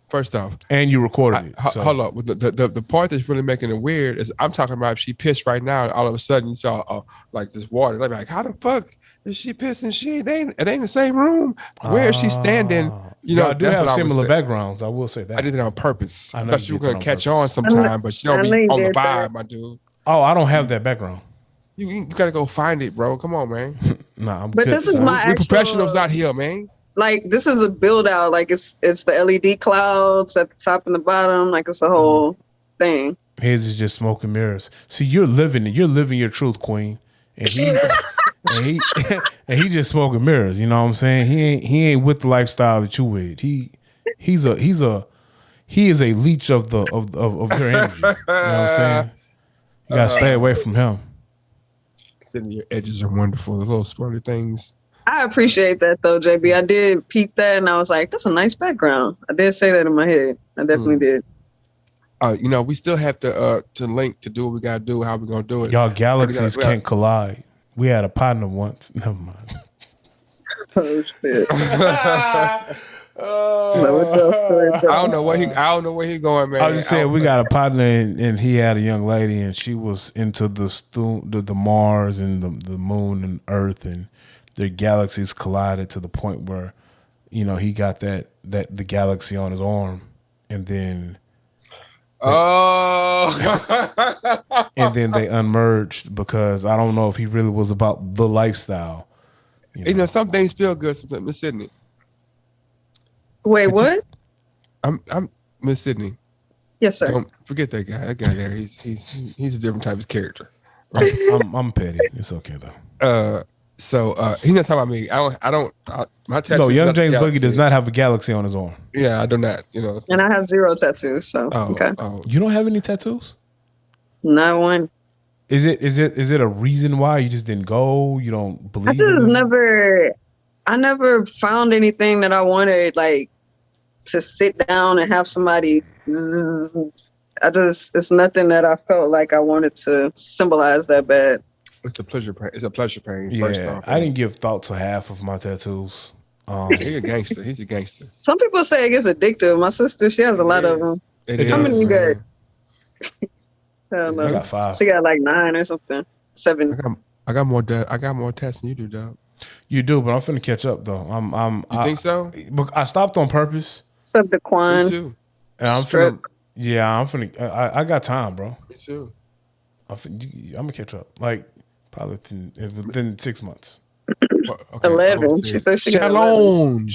First off, and you recorded it. So. Hold up. The part that's really making it weird is I'm talking about if she pissed right now, and all of a sudden you saw like this water. Like, how the fuck is she pissing? It ain't in the same room. Where is she standing? You know, I do have similar backgrounds. I will say that. I did it on purpose. I thought you were gonna catch on I sometime, but you don't be know on you the did that. vibe, my dude. Oh, I don't have that background. You gotta go find it, bro. Come on, man. Nah, I'm But good. this is my We're actual, professionals out here, man. like this is a build out. Like it's the LED clouds at the top and the bottom. Like it's a whole thing. His is just smoke and mirrors. See, you're living your truth, Queen, and he and he just smoking mirrors. You know what I'm saying? He ain't with the lifestyle that you with. He is a leech of your energy. You know what I'm saying? You gotta stay away from him. Sitting your edges are wonderful. The little swirly things. I appreciate that though, JB. I did peep that and I was like, that's a nice background. I did say that in my head. I definitely did. You know, we still have to link to do what we gotta do, how we gonna do it. Y'all galaxies can't collide. We had a partner once. Never mind. Oh shit. I don't know where he going, man. I was just saying we got a partner and he had a young lady and she was into the Mars and the moon and Earth and their galaxies collided to the point where, you know, he got the galaxy on his arm and then and then they unmerged because I don't know if he really was about the lifestyle. You know, some things feel good, Miss Sydney. Wait, what? I'm Miss Sydney. Yes, sir. Don't forget that guy. That guy there, he's a different type of character. Right? I'm petty. It's okay though. So he's not talking about me. My tattoo. No, Young James Boogie does not have a galaxy on his arm. Yeah, I do not. You know. And I have 0 tattoos, so okay. You don't have any tattoos? Not one. Is it a reason why you just didn't go? You don't believe? I never found anything that I wanted like to sit down and have somebody. It's nothing that I felt like I wanted to symbolize that bad. It's a pleasure pain. It's a pleasure pain. Yeah, First off, I didn't give thought to half of my tattoos. He's a gangster. He's a gangster. Some people say it gets addictive. My sister, she has a lot of them. How many you got? I don't know. I got 5. She got like 9 or something. 7. I got more tests than you do, dog. You do, but I'm finna catch up though. You think so? I stopped on purpose. What's up, Daquan? Me too. And I'm finna. I got time, bro. Me too. I'm gonna catch up. Like probably within 6 months. Okay, 11. She said she got 11.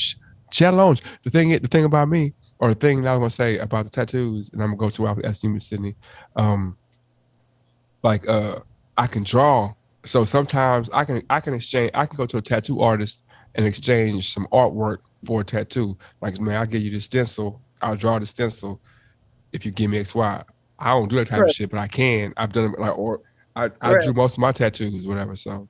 Challenge. The thing about me, or the thing that I was gonna say about the tattoos, and I'm gonna go to what I asked you, Miss Sydney. I can draw, so sometimes I can exchange. I can go to a tattoo artist and exchange some artwork for a tattoo. Like, man, I'll give you the stencil. I'll draw the stencil if you give me XY. I don't do that type of shit, but I can. I've done it I drew most of my tattoos, whatever. So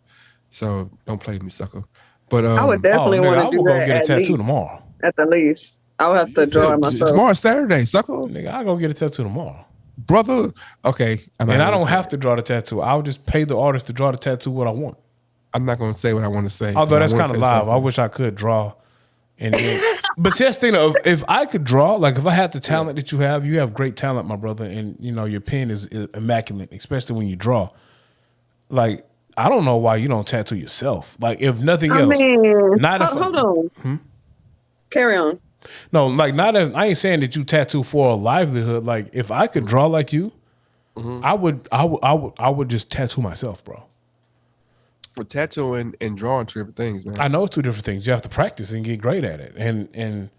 don't play with me, sucker. But I would definitely want to do go that get a at tattoo least. tomorrow. At the least, I would have to draw it myself. Tomorrow's Saturday, sucker. Nigga, I'll go get a tattoo tomorrow. Brother. Okay. And I don't have to draw the tattoo. I'll just pay the artist to draw the tattoo what I want. I'm not going to say what I want to say. Although that's kind of live. Something. I wish I could draw. But see, that's the thing of if I could draw, like if I had the talent that you have great talent, my brother, and you know your pen is immaculate, especially when you draw. Like I don't know why you don't tattoo yourself. Like if nothing else, hold on. Carry on. No, like I ain't saying that you tattoo for a livelihood. Like if I could draw like you, I would just tattoo myself, bro. But tattooing and drawing 2 different things, man. I know it's 2 different things. You have to practice and get great at it. And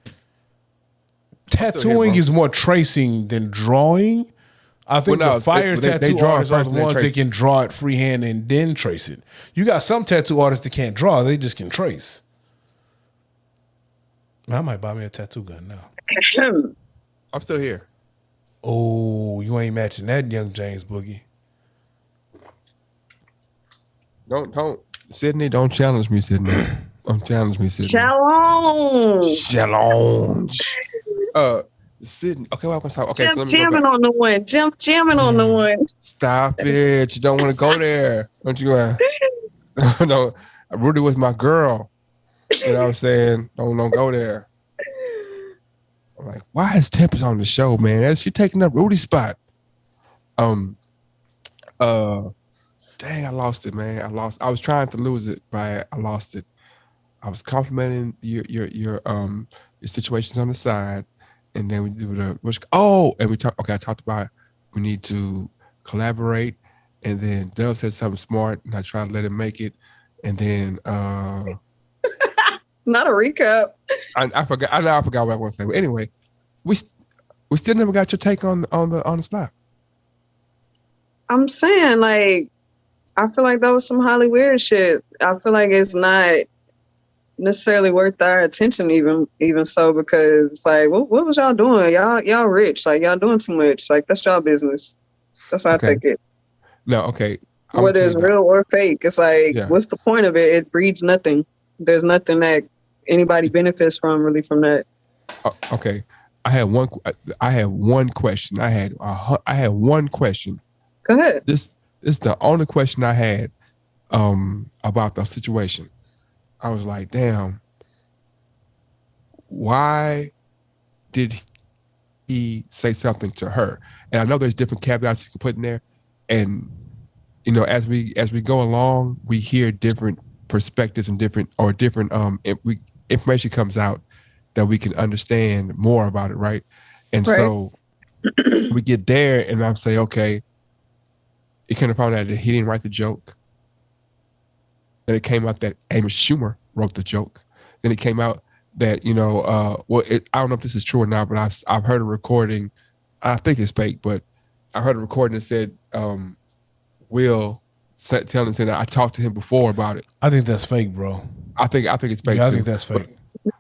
tattooing is more tracing than drawing. I think the fire tattoo artists are the ones that can draw it freehand and then trace it. You got some tattoo artists that can't draw; they just can trace. I might buy me a tattoo gun now. I'm still here. Oh, you ain't matching that, young James Boogie. Don't, Sydney. Don't challenge me, Sydney. Don't challenge me, Sydney. Challenge. Sydney. Okay, well, okay. So let me go Jamming back. on the one. Jamming on the one. Stop it! You don't want to go there, don't you? No, Rudy was my girl. You know what I'm saying? Don't go there. I'm like, why is Tempest on the show, man? She taking up Rudy's spot. Dang, I lost it, man. I was trying to lose it, but I lost it. I was complimenting your situations on the side, and then we do and we talked. Okay, I talked about we need to collaborate, and then Dove said something smart, and I tried to let him make it, and then not a recap. I forgot. I forgot what I want to say. But anyway, we still never got your take on the slap. I'm saying, like, I feel like that was some highly weird shit. I feel like it's not necessarily worth our attention, even so, because it's like, what was y'all doing? Y'all rich, like y'all doing too much. Like that's y'all business. That's how I take it. No, okay. Whether it's real or fake, it's like, what's the point of it? It breeds nothing. There's nothing that anybody benefits from really from that. Okay, I had one question. I had one question. Go ahead. This is the only question I had about the situation. I was like, damn, why did he say something to her? And I know there's different caveats you can put in there, and you know, as we go along, we hear different perspectives and different information comes out that we can understand more about it, right? And so we get there, and I'm say, okay, it kind of found out that he didn't write the joke. Then it came out that Amy Schumer wrote the joke. Then it came out that, you know, I don't know if this is true or not, but I've heard a recording. I think it's fake, but I heard a recording that said Will telling saying that I talked to him before about it. I think that's fake, bro. I think it's fake too. I think that's fake.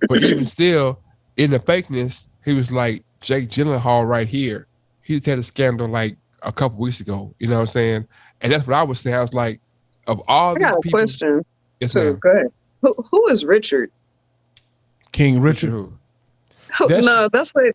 But even still, in the fakeness, he was like Jake Gyllenhaal right here. He just had a scandal like a couple weeks ago. You know what I'm saying? And that's what I was saying. I was like, of all these people. I got a question. Yes, ma'am. Go ahead. Who is Richard? King Richard? No, that's what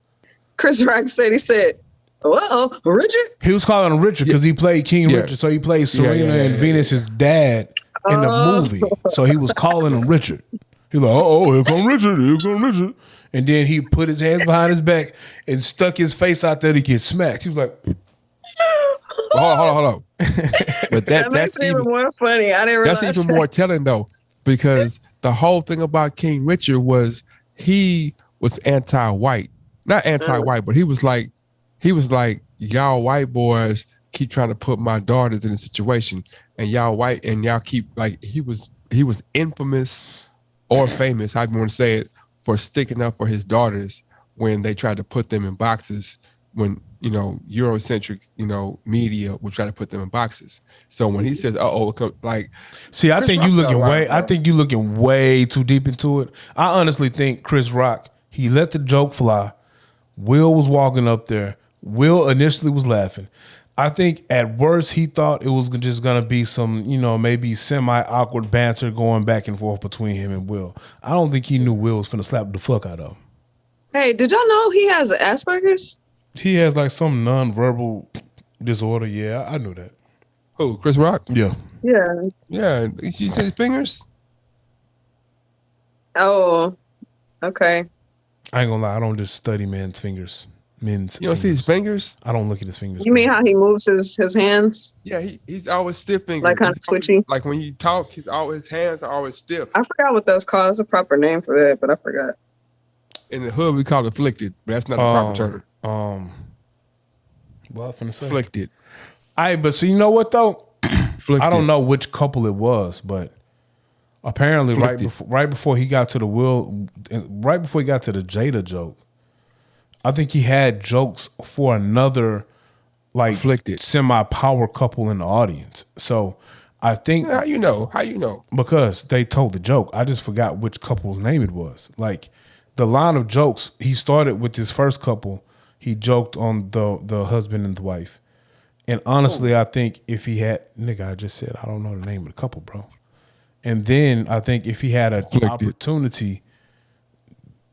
Chris Rock said. He said, Richard? He was calling him Richard because he played King Richard. So he played Serena and Venus's dad in the movie. So he was calling him Richard. He was like, here come Richard, here come Richard. And then he put his hands behind his back and stuck his face out there to get smacked. He was like, hold on. But that makes it even more funny. I didn't realize that's even more telling though, because the whole thing about King Richard was he was anti-white. Not anti-white, but he was like, y'all white boys keep trying to put my daughters in a situation, and y'all white and y'all keep like he was infamous or famous, however you want to say it, for sticking up for his daughters when they tried to put them in boxes, when, you know, Eurocentric, you know, media will try to put them in boxes. So when he says, see, I think you looking way too deep into it. I honestly think Chris Rock, he let the joke fly. Will was walking up there. Will initially was laughing. I think at worst he thought it was just going to be some, you know, maybe semi-awkward banter going back and forth between him and Will. I don't think he knew Will was finna slap the fuck out of him. Hey, did y'all know he has Asperger's? He has like some non-verbal disorder. Yeah, I knew that. Who, Chris Rock? Yeah. Yeah. Yeah, you see his fingers? Oh, okay. I ain't gonna lie, I don't just study men's fingers. You don't see his fingers? I don't look at his fingers. You mean how he moves his hands? Yeah, he's always stiff fingered. Like kind of twitchy? Like when you talk, his hands are always stiff. I forgot what that's called. There's a proper name for that, but I forgot. In the hood, we call it afflicted, but that's not the proper term. Well, I'm finna say. Afflicted. But see, you know what though? Afflicted. I don't know which couple it was, but apparently right before he got to the Jada joke, I think he had jokes for another like afflicted semi-power couple in the audience. So I think how you know? Because they told the joke. I just forgot which couple's name it was. Like the line of jokes, he started with his first couple. he joked on the husband and the wife. And honestly, I think if he had, nigga, I just said I don't know the name of the couple, bro. And then I think if he had an opportunity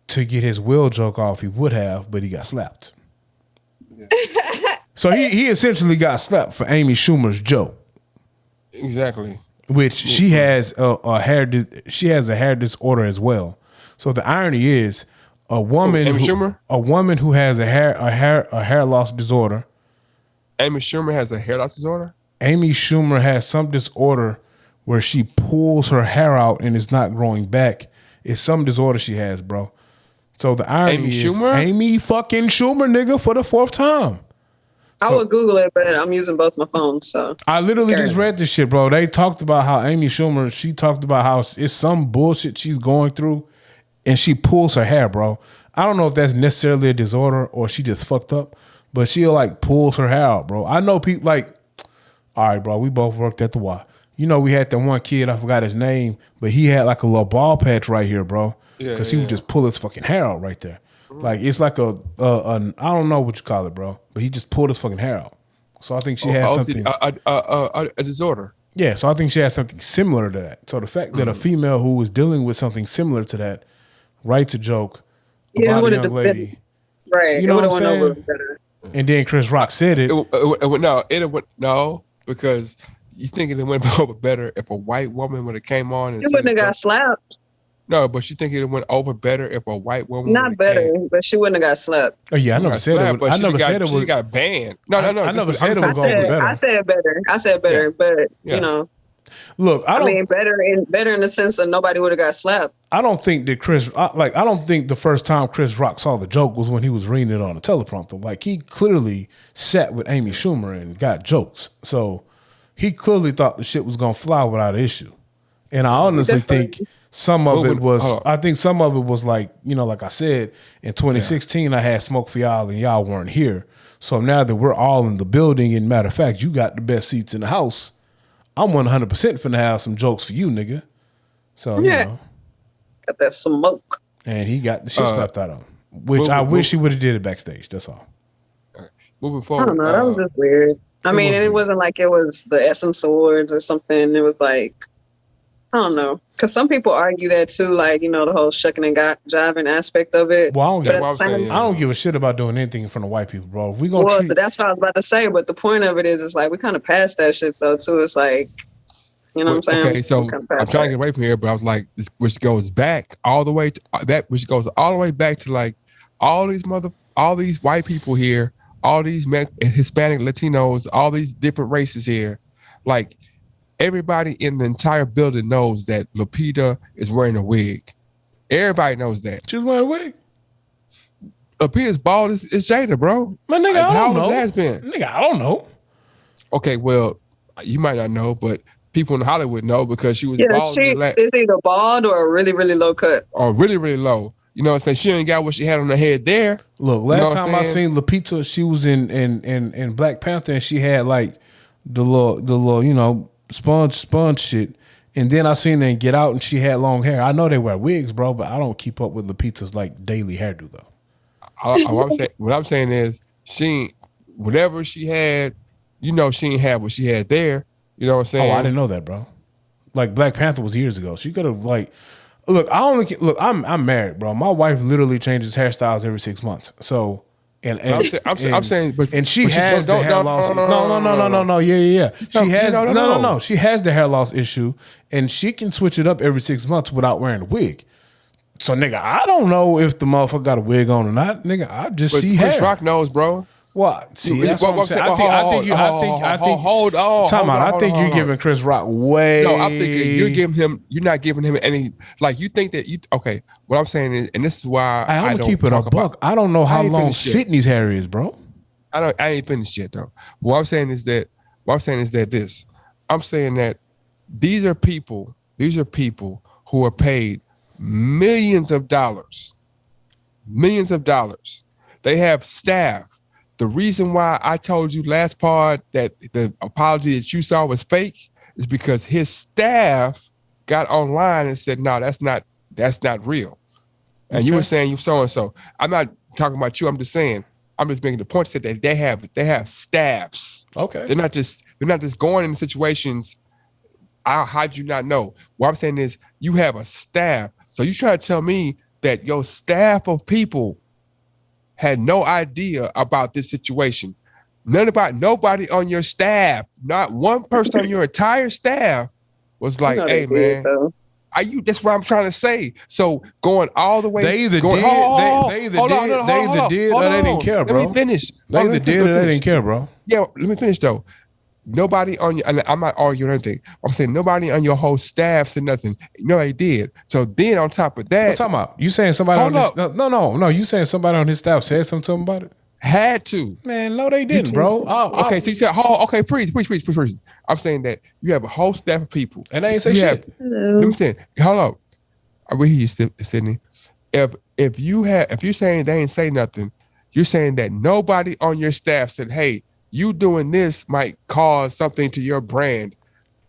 to get his will joke off, he would have, but he got slapped. So he essentially got slapped for Amy Schumer's joke. Exactly. Which she has a hair disorder as well. So the irony is a woman who has a hair loss disorder. Amy Schumer has a hair loss disorder? Amy Schumer has some disorder where she pulls her hair out and it's not growing back. It's some disorder she has, bro. So the irony is Amy fucking Schumer, nigga, for the 4th time. I would Google it, but I'm using both my phones, so. I literally just read this shit, bro. They talked about how Amy Schumer, she talked about how it's some bullshit she's going through and she pulls her hair, bro. I don't know if that's necessarily a disorder or she just fucked up, but she like pulls her hair out, bro. I know people like, all right, bro, we both worked at the Y. You know, we had that one kid, I forgot his name, but he had like a little ball patch right here, bro. Because he would just pull his fucking hair out right there. Like, it's like I don't know what you call it, bro, but he just pulled his fucking hair out. So I think she has something. A disorder. Yeah, so I think she has something similar to that. So the fact that a female who was dealing with something similar to that writes a joke about a young lady. Right. You know what I'm saying? And then Chris Rock said it. No, because you think it went over better if a white woman would have came on and you wouldn't have got slapped. No, but you think it went over better if a white woman not better, but she wouldn't have got slapped. Oh yeah, I never said it. I never said it was. She got banned. No. I never said it was over better. I said better, but you know. Look, I mean better in the sense that nobody would have got slapped. I don't think that I don't think the first time Chris Rock saw the joke was when he was reading it on a teleprompter. Like, he clearly sat with Amy Schumer and got jokes. So he clearly thought the shit was gonna fly without an issue. And I honestly think some of it was, like, you know, like I said, in 2016, I had smoke for y'all and y'all weren't here. So now that we're all in the building, and matter of fact, you got the best seats in the house, I'm 100% finna have some jokes for you, nigga. So, you know. Got that smoke. And he got the shit slapped out of him, which I wish he would have did it backstage. That's all. Moving forward. I don't know. That was just weird. I mean, it wasn't like it was the Essence Awards or something. It was like, I don't know. Because some people argue that too, like, you know, the whole shucking and jiving aspect of it. Well, I don't give a shit about doing anything in front of white people, bro. If we gonna but that's what I was about to say. But the point of it is, it's like we kind of passed that shit though too. It's like, you know what I'm saying? Okay, so I'm trying to get away from here, but I was like, which goes back all the way to which goes all the way back to like all these white people here, all these Hispanic, Latinos, all these different races here, like. Everybody in the entire building knows that Lupita is wearing a wig. Everybody knows that. She's wearing a wig? Lupita's bald as Jada, bro. Man, nigga, I don't know. How has that been? Nigga, I don't know. Okay, well, you might not know, but people in Hollywood know because she was bald. She is either bald or really, really low cut. Or really, really low. You know what I'm saying? She ain't got what she had on her head there. Look, last time I seen Lupita, she was in Black Panther, and she had like the little, you know, sponge shit, and then I seen her get out and she had long hair. I know they wear wigs, bro, but I don't keep up with Lupita's like daily hairdo though. What I'm saying is whatever she had, you know, she ain't have what she had there. You know what I'm saying? Oh, I didn't know that, bro. Like, Black Panther was years ago. She could have like, I'm married, bro. My wife literally changes hairstyles every 6 months. So. I'm saying, but she has the hair loss. No. Yeah. She has the hair loss issue, and she can switch it up every 6 months without wearing a wig. So, nigga, I don't know if the motherfucker got a wig on or not. Nigga, I just see hair. Chris Rock knows, bro. What? See, that's what I'm saying. I think. Hold on. Time out. I think you're giving Chris Rock way. No, I'm thinking you're not giving him any. Like, you think that you. Okay, what I'm saying is, and this is why I don't keep it a buck. I don't know how long Sydney's hair is, bro. I ain't finished yet though. What I'm saying is that. I'm saying that these are people who are paid millions of dollars. They have staff. The reason why I told you last part that the apology that you saw was fake is because his staff got online and said, no, that's not real. And you were saying you so-and-so. I'm not talking about you. I'm just saying I'm just making the point that they have staffs. Okay. They're not just going in situations. How'd you not know? What I'm saying is you have a staff. So you try to tell me that your staff of people had no idea about this situation. Nobody on your staff, not one person on your entire staff was like, hey man, that's what I'm trying to say. So going all the way. They either did, they either did or they didn't care, bro. Let me finish. They either did or they didn't care, bro. Yeah, let me finish though. Nobody on your, and I'm not arguing anything. I'm saying nobody on your whole staff said nothing. No, they did. So then on top of that, What you talking about? You saying somebody on his, no. You saying somebody on his staff said something to him about it? Had to. Man, no, they didn't, bro. Okay, so you said, okay, preach. I'm saying that you have a whole staff of people. And they ain't say shit. Let me say, hold up. I will hear you, Sydney. If you're saying they ain't say nothing, you're saying that nobody on your staff said, hey, you doing this might cause something to your brand,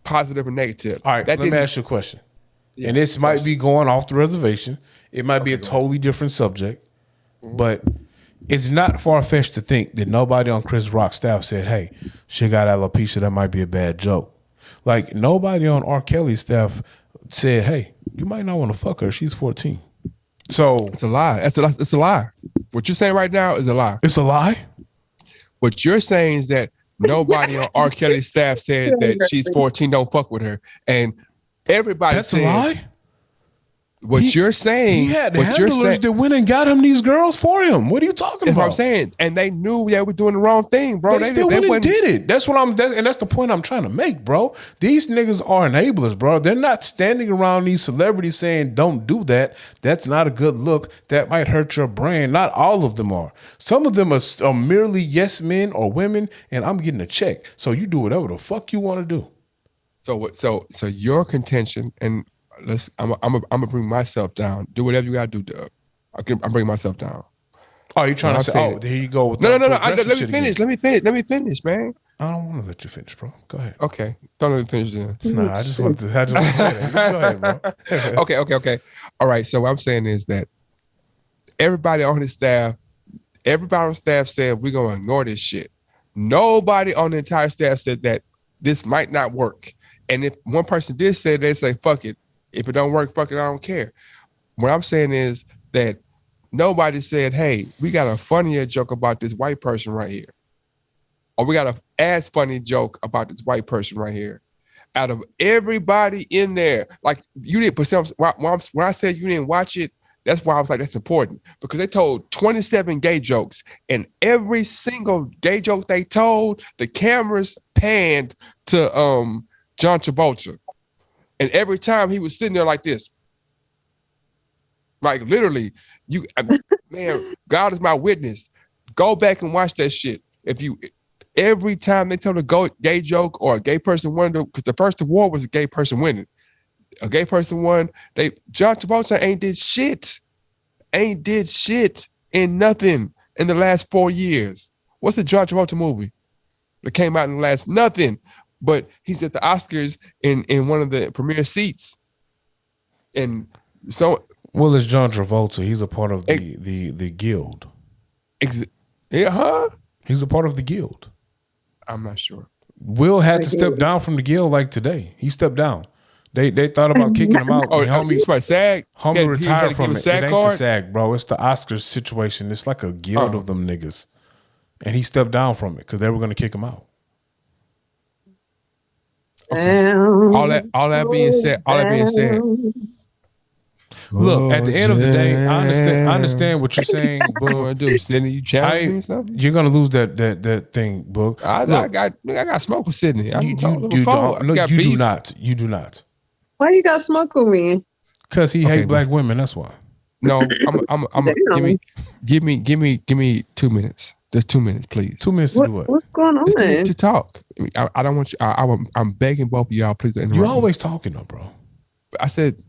positive or negative. All right, let me ask you a question. Yeah, and this might be going off the reservation. It might be a totally different subject, but it's not far-fetched to think that nobody on Chris Rock's staff said, hey, she got alopecia, that might be a bad joke. Like, nobody on R. Kelly's staff said, hey, you might not want to fuck her. She's 14. So it's a lie. It's a lie. What you're saying right now is a lie. It's a lie? What you're saying is that nobody on R. Kelly's staff said that she's 14, don't fuck with her. And everybody That's said, a lie? You're saying, he had handlers that went and got him these girls for him. What are you talking that's about? What I'm saying. And they knew they were doing the wrong thing, bro. They still went and did it. That's what and that's the point I'm trying to make, bro. These niggas are enablers, bro. They're not standing around these celebrities saying, don't do that. That's not a good look. That might hurt your brand. Not all of them are. Some of them are merely yes men or women, and I'm getting a check. So you do whatever the fuck you want to do. So your contention, and I'm gonna bring myself down. Do whatever you gotta do, Doug. I'm bringing myself down. Oh, you're trying to say? There you go. With no. Let me finish. Let me finish, man. I don't want to let you finish, bro. Go ahead. Okay, don't let me finish then. Nah, I just want to say that. Go ahead, bro. Okay. All right. So what I'm saying is that everybody on staff said we're gonna ignore this shit. Nobody on the entire staff said that this might not work. And if one person did say, they say, fuck it. If it don't work, fuck it, I don't care. What I'm saying is that nobody said, hey, we got a funnier joke about this white person right here. Or we got a as funny joke about this white person right here. Out of everybody in there, like you didn't put some, when I said you didn't watch it, that's why I was like, that's important. Because they told 27 gay jokes, and every single gay joke they told, the cameras panned to John Travolta. And every time he was sitting there like this, like literally, man, God is my witness. Go back and watch that shit. Every time they told a gay joke or a gay person won, because the first award was a gay person winning. A gay person won. John Travolta ain't did shit in nothing in the last 4 years. What's the John Travolta movie that came out in the last? Nothing. But he's at the Oscars in one of the premier seats. And so, well, it's John Travolta. He's a part of the guild. He's a part of the guild. I'm not sure. Will had to step down from the guild like today. He stepped down. They thought about kicking him out. He's my SAG. Homie retired from it. It ain't the SAG, bro. It's the Oscars situation. It's like a guild of them niggas. And he stepped down from it because they were going to kick him out. Okay. All that being said. Look, at the end of the day, I understand what you're saying, Boog. What you want to do, Sydney? You challenge me or something? You're gonna lose that thing, Boog. I got smoke with Sydney. You do not. You do not. Why you got smoke with me? Because he hates black women. That's why. No, give me 2 minutes. Just 2 minutes, please. 2 minutes to do what? What's going on? To talk. I don't want you. I'm begging both of y'all, please interrupt. You always talking though, bro. I said,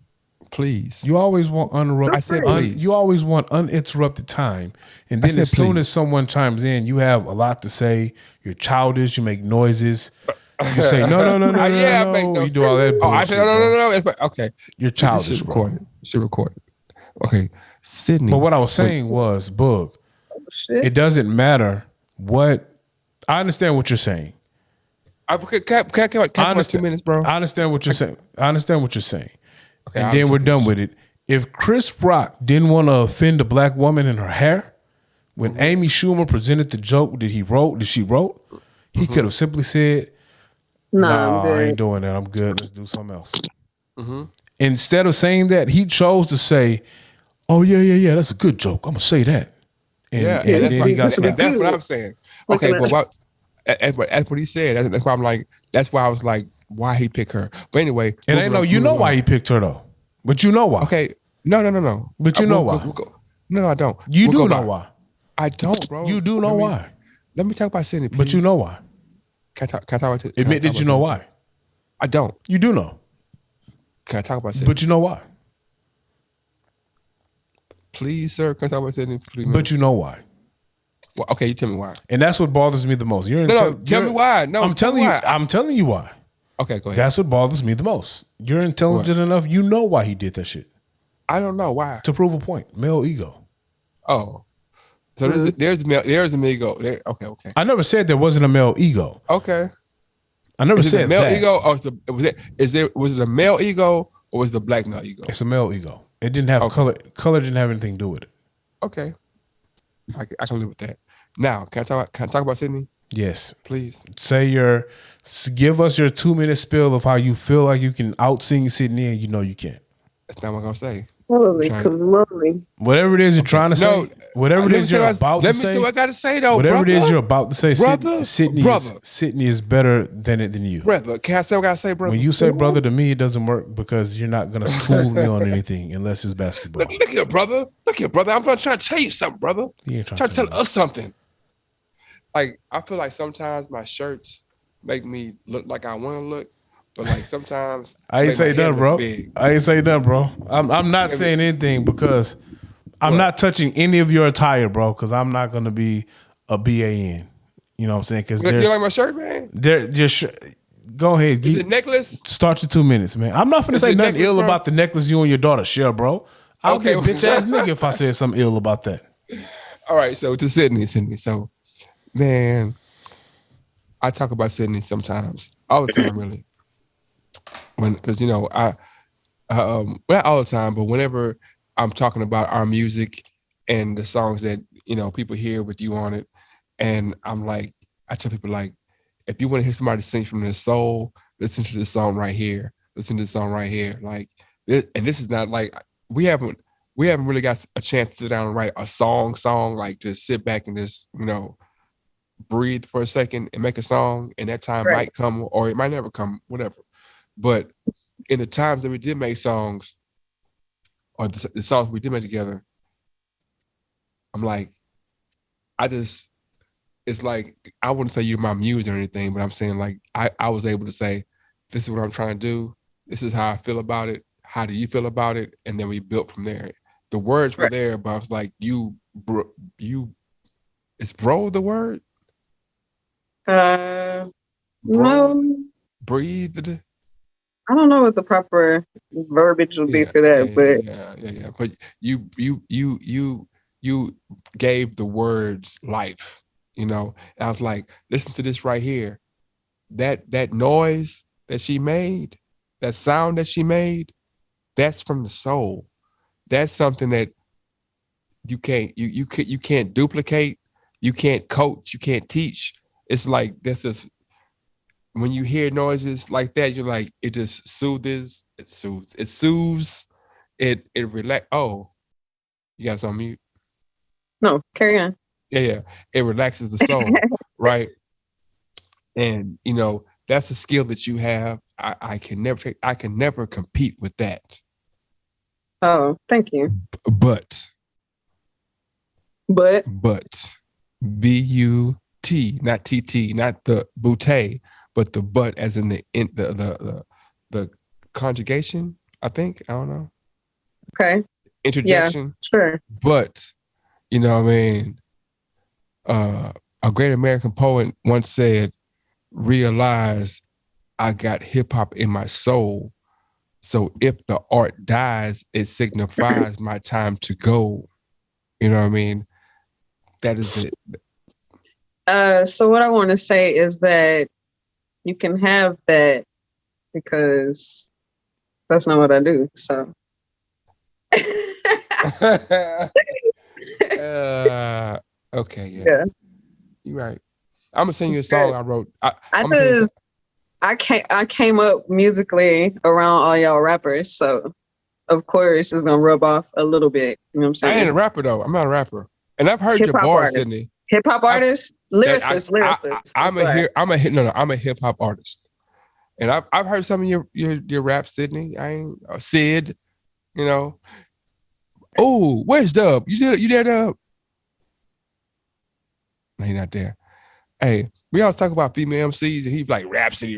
please. You always want uninterrupted. I said, please. You always want uninterrupted time, and then as soon as someone chimes in, you have a lot to say. You're childish. You make noises. You say no. Yeah, no. I make no. You do all that. I said no. Okay, you're childish, bro. Should record it. Okay, Sydney. But what I was saying was, Boog, shit. It doesn't matter what. I understand what you're saying. Can I about 2 minutes, bro? I understand what you're saying. I understand what you're saying. Okay, And then we're done with it. If Chris Rock didn't want to offend a black woman in her hair, when Amy Schumer presented the joke that she wrote, he could have simply said, Nah, I ain't doing that. I'm good. Let's do something else. Instead of saying that, he chose to say, oh, yeah, that's a good joke. I'm going to say that. And then he got slapped. That's what I'm saying. Okay, but that's what he said. That's why I'm like, that's why I was like, why he pick her? But anyway. And you know why he picked her, though. But you know why. Okay. No. But you know why. No, I don't. You do know why. I don't, bro. You do know why. Let me talk about Sydney, please. But you know why. Can I talk about it? Admit that you know why. I don't. You do know. Can I talk about Sydney? But you know why. Please, sir. Can I talk about Sydney? But you know why. Well, okay, you tell me why. And that's what bothers me the most. Tell me why. No, I'm telling you. I'm telling you why. Okay, go ahead. That's what bothers me the most. You're intelligent enough. You know why he did that shit. I don't know why. To prove a point. Male ego. Oh. So there's a male ego. Okay. I never said there wasn't a male ego. Okay. I never said male that. ego, or was it a male ego, or was it a black male ego? It's a male ego. It didn't have color. Color didn't have anything to do with it. Okay. I can live with that. Now, can I talk about Sydney? Yes. Please. Give us your 2-minute spill of how you feel like you can out-sing Sydney and you know you can't. That's not what I'm going to say. Holy moly. Whatever it is you're trying to say, whatever it is you're about to say. Let me see what I got to say, though, whatever it is you're about to say, brother, Sydney is better than you. Brother, can I say what I got to say, brother? When you say brother to me, it doesn't work because you're not going to school me on anything unless it's basketball. Look here, brother. I'm trying to tell you something, brother. You ain't trying to tell us something. Like, I feel like sometimes my shirts make me look like I want to look. But like sometimes I ain't say nothing, bro. I ain't say nothing, bro. I'm not saying anything because I'm not touching any of your attire, bro. Because I'm not gonna be a BAN. You know what I'm saying? Because you like my shirt, man. Go ahead. Is it necklace? Start your 2 minutes, man. I'm not gonna say nothing ill about the necklace you and your daughter share, bro. I'll be a bitch ass nigga if I said something ill about that. All right, so to Sydney. So, man, I talk about Sydney sometimes, all the time, really. Because I not all the time, but whenever I'm talking about our music and the songs that people hear with you on it, and I'm like, I tell people like, if you want to hear somebody sing from their soul, listen to this song right here. Listen to this song right here. Like this, and this is not like we haven't really got a chance to sit down and write a song like just sit back and just breathe for a second and make a song, and that time might come or it might never come, whatever. But in the times that we did make songs, or the songs we did make together, I'm like, it's like, I wouldn't say you're my muse or anything, but I'm saying like, I was able to say, this is what I'm trying to do. This is how I feel about it. How do you feel about it? And then we built from there. The words were there, but I was like, is bro the word? No. Breathed. I don't know what the proper verbiage would be for that, but yeah. But you gave the words life, And I was like, listen to this right here. That noise that she made, that sound that she made, that's from the soul. That's something that you can't duplicate, you can't coach, you can't teach. It's like this is. When you hear noises like that, you're like, it just soothes, it relax. Oh, you got us on mute? No, carry on. Yeah. It relaxes the soul, right? And that's a skill that you have. I can never compete with that. Oh, thank you. But BUT, not TT, not the bootay. But the but as in the conjugation, I think. I don't know. Okay. Interjection. Yeah, sure. But, a great American poet once said, realize I got hip hop in my soul. So if the art dies, it signifies my time to go. You know what I mean? That is it. So what I want to say is that you can have that because that's not what I do. So. Okay, yeah. You're right. I'm gonna sing you a song I wrote. I came up musically around all y'all rappers, so of course it's gonna rub off a little bit. You know what I'm saying? I ain't a rapper though. I'm not a rapper, and I've heard your Hip-hop bars, artist. Sydney. Hip hop artist, lyricist. I'm a hip hop artist, and I've heard some of your rap, Sydney. I ain't Sid, you know. Oh, where's Dub? You there, Dub? No, he not there. Hey, we always talk about female MCs, and he's like Rhapsody.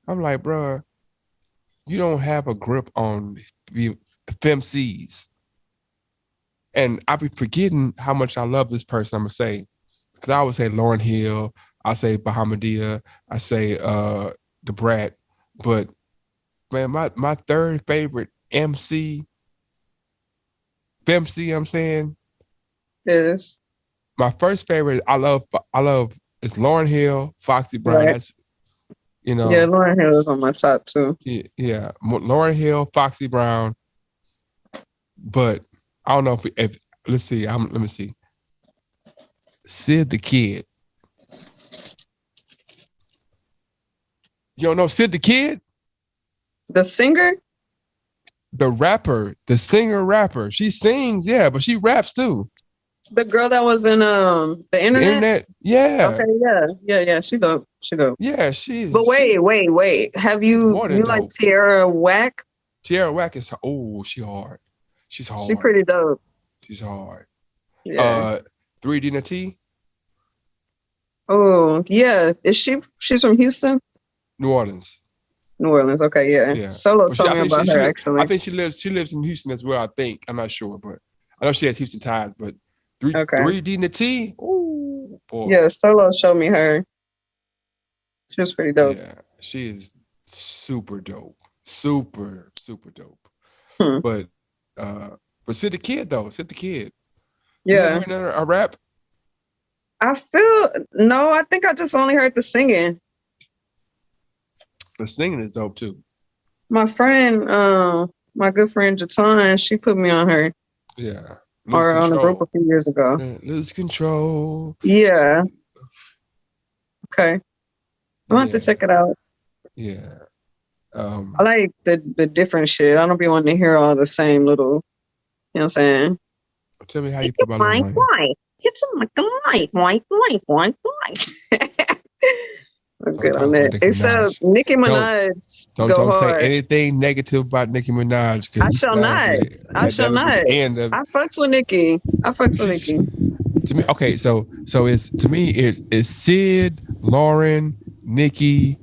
I'm like, bro, you don't have a grip on the FemCs. And I be forgetting how much I love this person. I'm gonna say, because I always say Lauryn Hill, I say Bahamadia, I say the Brat, but man, my third favorite MC, FemC, I'm saying, is my first favorite. I love is Lauryn Hill, Foxy Brown. Right. That's, you know, yeah, Lauryn Hill is on my top too. Yeah, Lauryn Hill, Foxy Brown, but I don't know if let's see. Let me see. Sid the Kid. You don't know Sid the Kid? The singer? The rapper, the singer-rapper. She sings, yeah, but she raps too. The girl that was in the internet? The internet, yeah. Okay, yeah. She dope. Yeah, she's. But wait. Have you like dope. Tierra Whack? Tierra Whack is she hard. She's hard. She pretty dope. She's hard. Yeah. 3D and a T. Oh, yeah. She's from Houston? New Orleans. Okay, yeah. Solo told me about her, actually. I think she lives in Houston as well, I think. I'm not sure, but I know she has Houston ties, but 3D and a T. Oh, boy. Yeah, Solo showed me her. She was pretty dope. Yeah, she is super dope. Super dope. But Sid the Kid though. Sid the Kid. Yeah. You ever heard a rap? I think I just only heard the singing. The singing is dope too. My friend, my good friend Jatan, she put me on her. Yeah. Or on a group a few years ago. Lose control. Yeah. Okay. I'm going to have to check it out. Yeah. I like the different shit. I don't be wanting to hear all the same little, you know what I'm saying? Tell me how you feel about Lil Wayne. It's like a white. I'm good on that. Except Nicki Minaj. Don't say anything negative about Nicki Minaj. I shall not. I fucks with Nicki. To me, okay, so it's Sid, Lauren, Nicki.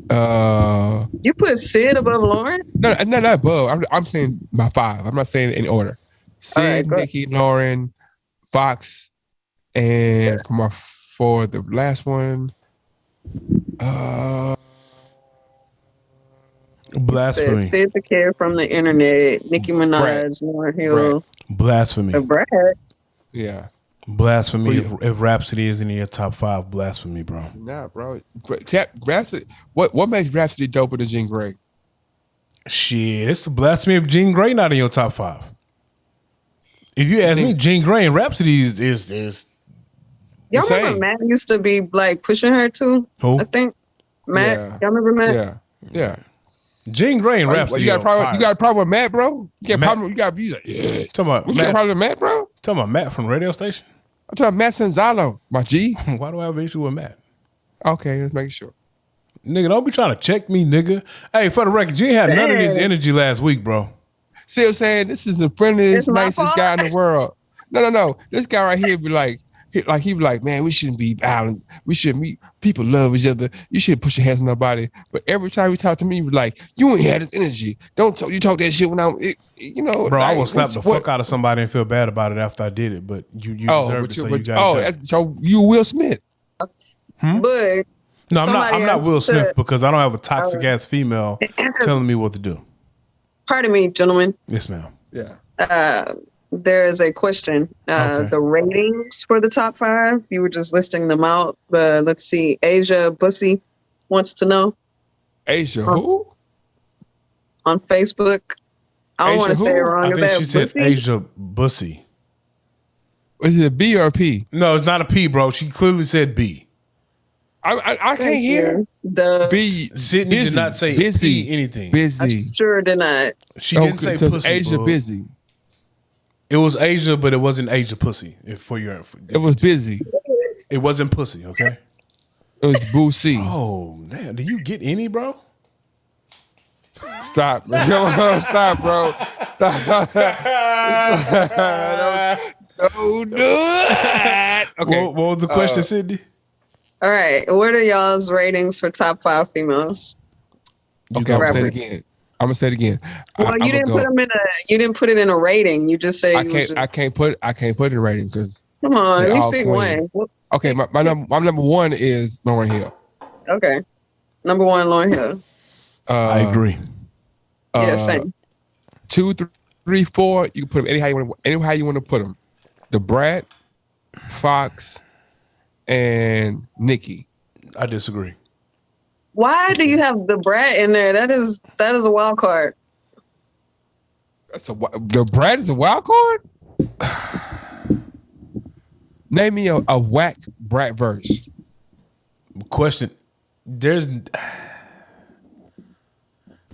You put Sid above Lauren? No, not above. I'm saying my five. I'm not saying it in order. Sid, Nicki, Lauren, Fox, and for the last one, Blasphemy. Sid the Kid from the internet, Nicki Minaj, Lauryn Hill, Blasphemy. The Brat. Yeah. Blasphemy. If Rhapsody isn't in your top five, blasphemy, bro. Nah, bro. Rhapsody. What makes Rhapsody doper than Jean Grey? Shit, it's the blasphemy of Jean Grey not in your top five. If you ask me, Jean Grey and Rhapsody is y'all remember Matt used to be like pushing her too? Who? I think Matt. Yeah. Y'all remember Matt? Yeah. Jean Grey and Rhapsody. You got a problem with Matt, bro? You got visa. Yeah. Talking about you got a problem with Matt, bro? Talking about Matt from the radio station? I'm talking about Matt Sanzalo, my G. Why do I have an issue with Matt? Okay, let's make sure. Nigga, don't be trying to check me, nigga. Hey, for the record, you ain't had none of his energy last week, bro. Still saying this is the friendliest, nicest guy in the world. No. This guy right here be like, he be like, man, we shouldn't be violent. We shouldn't be. People love each other. You shouldn't put your hands on nobody. But every time he talk to me, he be like, you ain't had this energy. Don't talk. You talk that shit when I'm, Bro, like, I will slap the fuck out of somebody and feel bad about it after I did it. But you deserve it, so you got it. So you Will Smith. But no, I'm not Will Smith because I don't have a toxic ass female telling me what to do. Pardon me, gentlemen. Yes, ma'am. Yeah. there is a question. Okay. The ratings for the top 5. You were just listing them out. Let's see. Asia Bussy wants to know Asia who? on Facebook. I don't Asia want to say it who? wrong. I Is think that she said Bussy? Asia Bussy. Is it a B or a P? No, it's not a P, bro. She clearly said B. I can't Thank hear. you. The B. Sydney busy, did not say busy, P anything. I Busy. sure did not. She didn't Okay, say so it's pussy. Asia bro. busy. It was Asia, but it wasn't Asia pussy. For your, It was busy. It wasn't pussy. Okay. It was Boosie. Oh damn! Do you get any, bro? Stop. Come on, stop, bro. Stop. Don't do it. Okay. What was the question, Sydney? All right. What are y'all's ratings for top 5 females? Okay, I'm gonna say it rappers. again. I'm gonna say it again. Well, you didn't put them in a. You didn't put it in a rating. You just say I can't put it in rating because. Come on, they're at least all pick queen. one. Okay, my number one is Lauryn Hill. Okay, number 1, Lauryn Hill. I agree. Yeah, same. 2, 3, 4. You can put them any how you want to put them. The Brat, Fox, and Nicki. I disagree. Why do you have the Brat in there? That is a wild card. The Brat is a wild card. Name me a whack Brat verse. Question.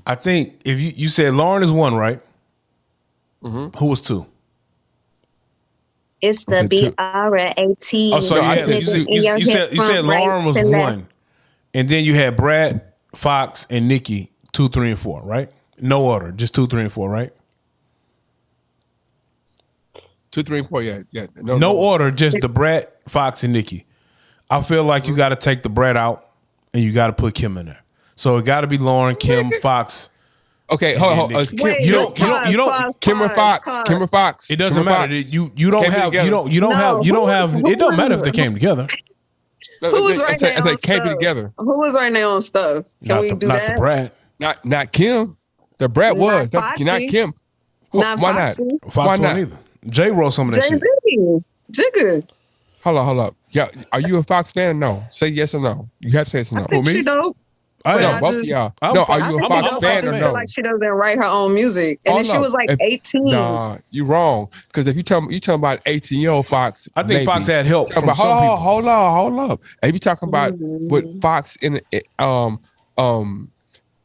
I think if you said Lauren is 1, right? Mm-hmm. Who was 2? It's the B-R-A-T. Oh, so No, you said Lauren was 1, and then you had Brad, Fox, and Nicki 2, 3, and 4, right? No order, just 2, 3, and 4, right? 2, 3, and 4. Yeah. No order, just the Brad, Fox, and Nicki. I feel like you got to take the Brad out, and you got to put Kim in there. So it got to be Lauren, Kim, Fox. Okay, hold on. Kim or Fox. Kim or Fox. It doesn't Kim or matter. Fox. You don't Came have together. you don't have. It don't matter if they came together. Who's right now on came stuff? together. Who was right now on stuff? Can we do not that? the Brad. Not Kim. The Brat was not Kim. Not Why Foxy. not? Fox wasn't either. Jay wrote some of that shit. Jay-Z. Jigga. Hold up. Yeah, are you a Fox fan or no? Say yes or no. You have to say yes or no. I think she dope. No, both of y'all. No, are you a Fox fan or I no? feel like she doesn't write her own music. And then she was like 18. Nah, you wrong. Because if you talking about 18-year-old Fox, I think Fox had help from some people. Hold up. If you talking about with Fox in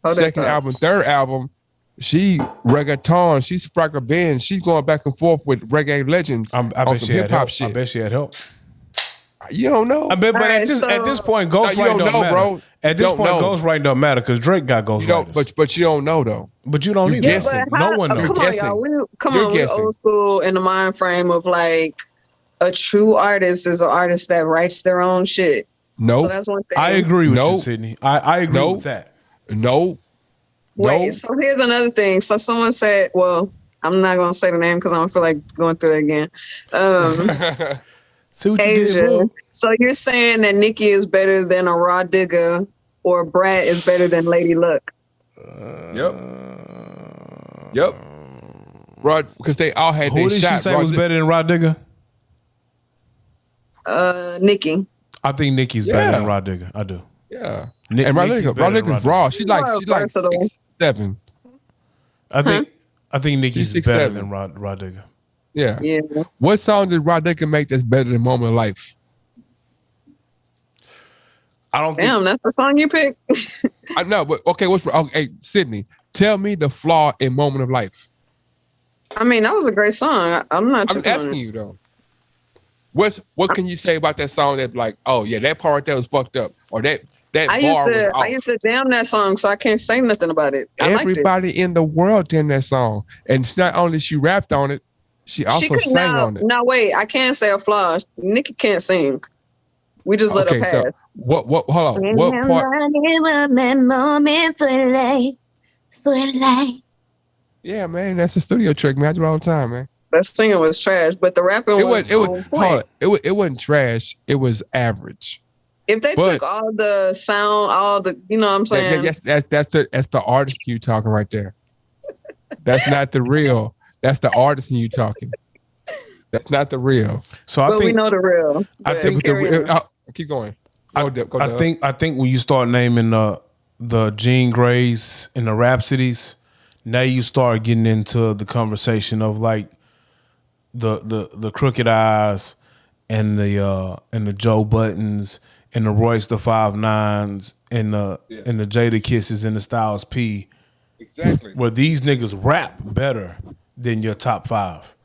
second album, third album, she reggaeton, she Sprague Ben, she's going back and forth with reggae legends on some hip hop shit. I bet she had help. You don't know. I bet, but at this point, Ghostwriting don't matter, bro. At this point, Ghostwriting don't matter because Drake got Ghostwriters. But you don't know though. But you don't You're either. guessing. No one knows. Come on, y'all. We're old school in the mind frame of like a true artist is an artist that writes their own shit. No, so that's one thing. I agree with you, Sydney. I agree with that. No. Wait, so here's another thing. So someone said, well, I'm not going to say the name because I don't feel like going through it again. See what you Asia. did, bro. So you're saying that Nicki is better than a Raw Digger or Brad is better than Lady Luck? Yep. Rod, because they all had their shot. Who did she say was better than Rod Digger? Nicki. I think Nicki's better than Rod Digger. I do. Yeah. And Rod Digger's raw. She's like 6'7". I think Nicki's 6'7". better than Rod Digger. Yeah. What song did Rod Digger make that's better than Moment of Life? I don't Damn, that's the song you picked? I know, but okay, hey, Sydney, tell me the flaw in Moment of Life. I mean, that was a great song. I'm asking you though. What can you say about that song that like, oh yeah, that part right there was fucked up, or that bar was off? I used to jam that song, so I can't say nothing about it. Everybody in the world jammed that song, and it's not only she rapped on it, she also sang on it. No, wait, I can't say a flaw. Nicki can't sing. We just let her pass. So what? Hold on. What part? Yeah, man, that's a studio trick, man. I do it all the time, man. That singing was trash, but the rapping was it wasn't trash. It was average. If they took all the sound, all the, you know what I'm saying? That's the artist you talking right there. That's not the real. That's the artist you talking. That's not the real. So I But we think know the real. I But think carry on. Keep going. I think when you start naming the Jean Greys and the Rhapsodies, now you start getting into the conversation of like the Crooked Eyes and the Joe Buttons and the Royce the 5'9s and the Jada Kisses and the Styles P. Exactly. Where these niggas rap better than your top 5,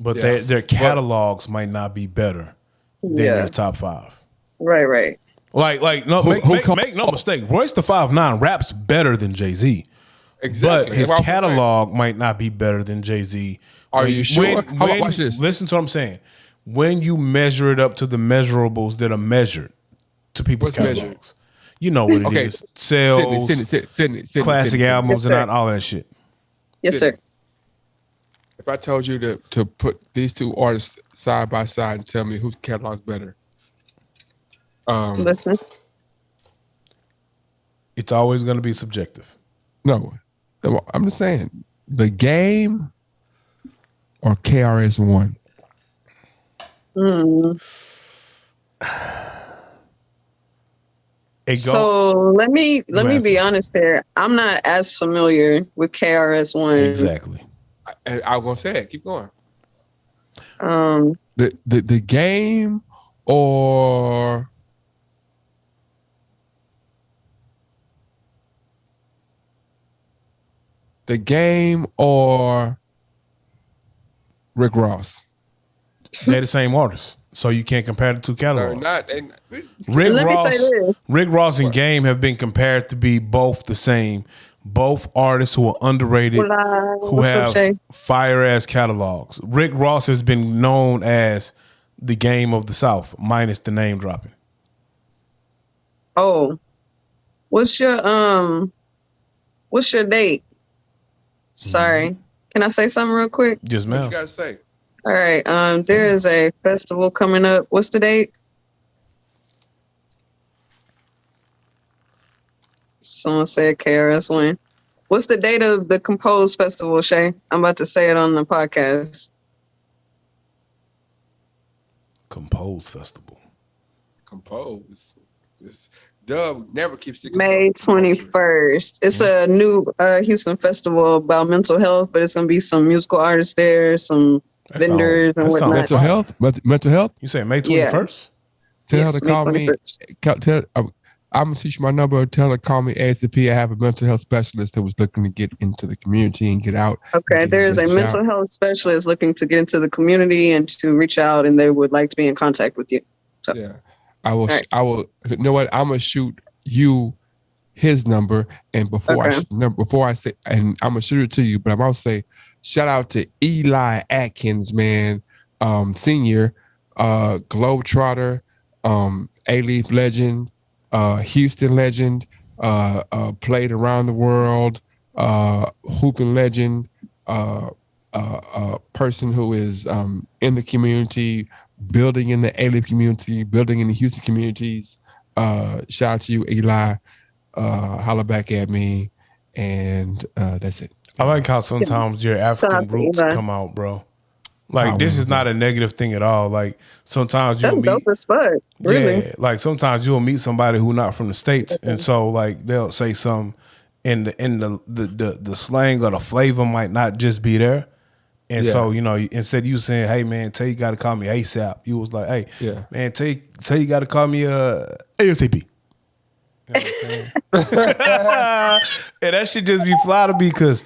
but their catalogs might not be better than your top 5. Right. Like no, make no mistake. Royce the 5'9 raps better than Jay-Z. Exactly. But his catalog might not be better than Jay-Z. Are you sure? Watch this. Listen to what I'm saying. When you measure it up to the measurables that are measured to people's catalogs. Measured? You know what it is. Sales, Sydney, classic albums, and all that shit. Yes, sir. If I told you to put these two artists side by side and tell me whose catalog's better. Listen. It's always going to be subjective. No, I'm just saying The Game or KRS-One. So let me be honest here. I'm not as familiar with KRS-One. Exactly. I was gonna say it. Keep going. The Game or The Game or Rick Ross. They're the same artists, so you can't compare the two catalogs. They're not. Rick Ross and Game have been compared to be both the same. Both artists who are underrated, who have fire ass catalogs. Rick Ross has been known as the Game of the South, minus the name dropping. Oh, what's your date? Sorry, can I say something real quick? Yes, ma'am. What you gotta say? All right. There is a festival coming up. What's the date? Someone said KRS-One. What's the date of the Compose Festival, Shay? I'm about to say it on the podcast. Compose Festival. Compose. This Dub never keeps it. May 21st. It's a new Houston festival about mental health, but it's gonna be some musical artists there, some vendors and whatnot. Mental health. Mental health. You say May 21st? Tell her to call me. I'm gonna teach you my number. Tell her to call me ASAP. I have a mental health specialist that was looking to get into the community and get out. Okay, there is a mental health specialist looking to get into the community and to reach out, and they would like to be in contact with you. So. Yeah, I will. Right. I will. You know what? I'm gonna shoot you his number, and before I say, and I'm gonna shoot it to you, but I'm gonna say, shout out to Eli Atkins, man, senior, Globetrotter, A-Leaf legend. Houston legend, played around the world, hooping legend, person who is in the community, building in the A-Leaf community, building in the Houston communities. Shout out to you, Eli. Holla back at me, and that's it. I like how sometimes your African roots come out, bro. Like, this is not a negative thing at all. Like, sometimes you'll meet, dope as fuck, really. Yeah, like sometimes you'll meet somebody who not from the States, and so like they'll say something, and the slang or the flavor might not just be there, and so you know, instead of you saying, "Hey man, tell you got to call me ASAP," you was like, "Hey man, tell you got to call me ASAP." You know what I'm saying? And that shit just be fly to me because.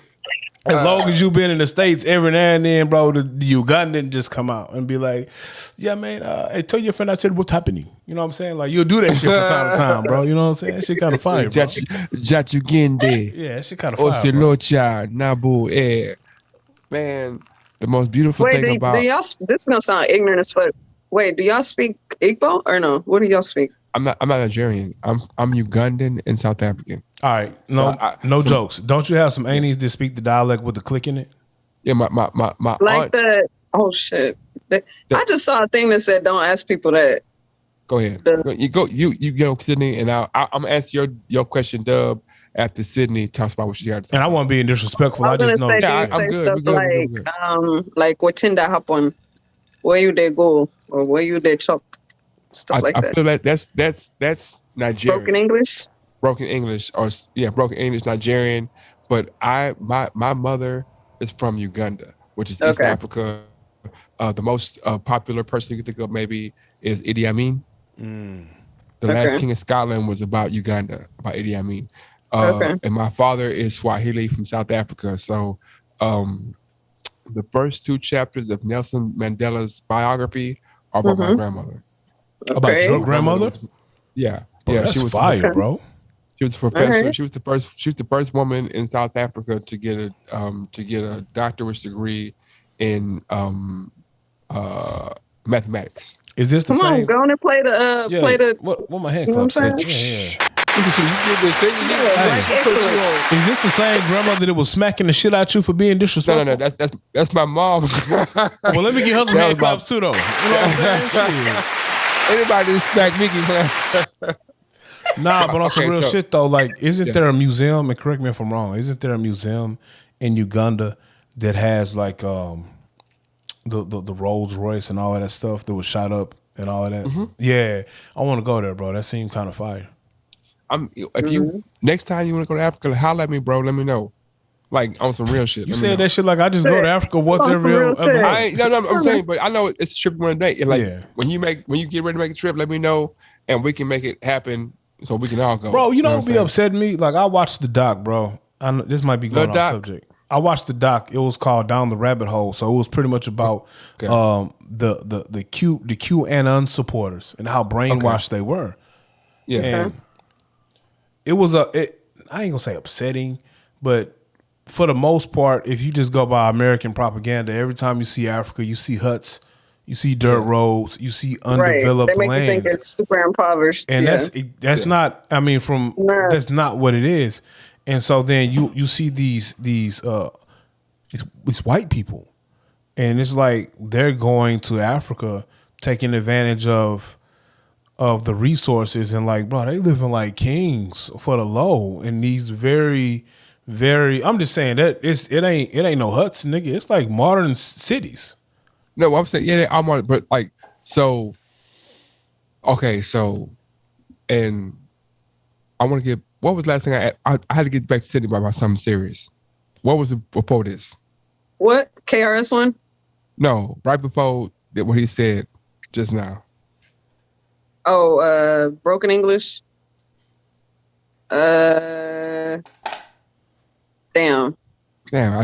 As long as you've been in the States, every now and then, bro, the Ugandan just come out and be like, yeah, man, hey, tell your friend I said what's happening. You know what I'm saying? Like, you'll do that shit from time to time, bro. You know what I'm saying? That shit kind of fire, bro. Jatugende. Yeah, that shit kind of fire, Osilocha, Nabu, Air. Man, the most beautiful thing about... do y'all, this is going to sound ignorant as fuck. Wait, do y'all speak Igbo or no? What do y'all speak? I'm not Nigerian. I'm Ugandan and South African. All right, no jokes. Don't you have some aunties that speak the dialect with the click in it? Yeah, my like aunt, the shit. I just saw a thing that said don't ask people that. Go ahead. You go Sydney, and I'm gonna answer your question, Dub, after Sydney talks about what she got to say. And I won't be disrespectful. I just know. I'm good. Like Watinda Hapon. where you they go or where you they chop stuff like I that. feel like that's Nigerian. Broken English. Broken English, broken English, Nigerian. But my mother is from Uganda, which is East Africa. The most popular person you can think of maybe is Idi Amin. The last king of Scotland was about Uganda, about Idi Amin. And my father is Swahili from South Africa. So the first 2 chapters of Nelson Mandela's biography are about my grandmother. About your grandmother? Yeah. Bro, yeah, that's she was fire, bro. She was a professor. She was the first woman in South Africa to get a doctorate degree in mathematics. Is this the Come same? on, go on and play the play the. What my hand You know what I'm clap said? saying? Yeah. You can see you did the thing. Is this the same grandmother that was smacking the shit out you for being disrespectful? No. That's my mom. Well, let me get her some hand claps too, though. You know what I'm saying? Anybody that smack me can clap. Nah, but on some real shit though, like, isn't there a museum? And correct me if I'm wrong. Isn't there a museum in Uganda that has like the Rolls Royce and all of that stuff that was shot up and all of that? Mm-hmm. Yeah, I want to go there, bro. That seemed kind of fire. If you next time you want to go to Africa, holler at me, bro. Let me know. Like on some real shit. You said that shit like I just go to Africa once every other month. I'm saying, but I know it's a trip one day. And like when you get ready to make a trip, let me know and we can make it happen so we can all go. Bro, you know what be upsetting me? Like I watched the doc, bro. I know, this might be going off subject. I watched the doc. It was called Down the Rabbit Hole. So it was pretty much about the QAnon supporters and how brainwashed they were. Yeah. And it was I ain't gonna say upsetting, but for the most part, if you just go by American propaganda, every time you see Africa, you see huts, you see dirt roads, you see undeveloped They make lands. you think it's super impoverished. And that's not. I mean, that's not what it is. And so then you see these white people, and it's like they're going to Africa, taking advantage of the resources, and like, bro, they living like kings for the low in these very, very. I'm just saying that it ain't no huts, nigga. It's like modern cities. No, I'm saying I'm on, but like so. Okay, so, and I want to get. What was the last thing I had to get back to Sydney about something serious? What was it before this? What KRS One? No, right before what he said just now. Oh, broken English. Damn.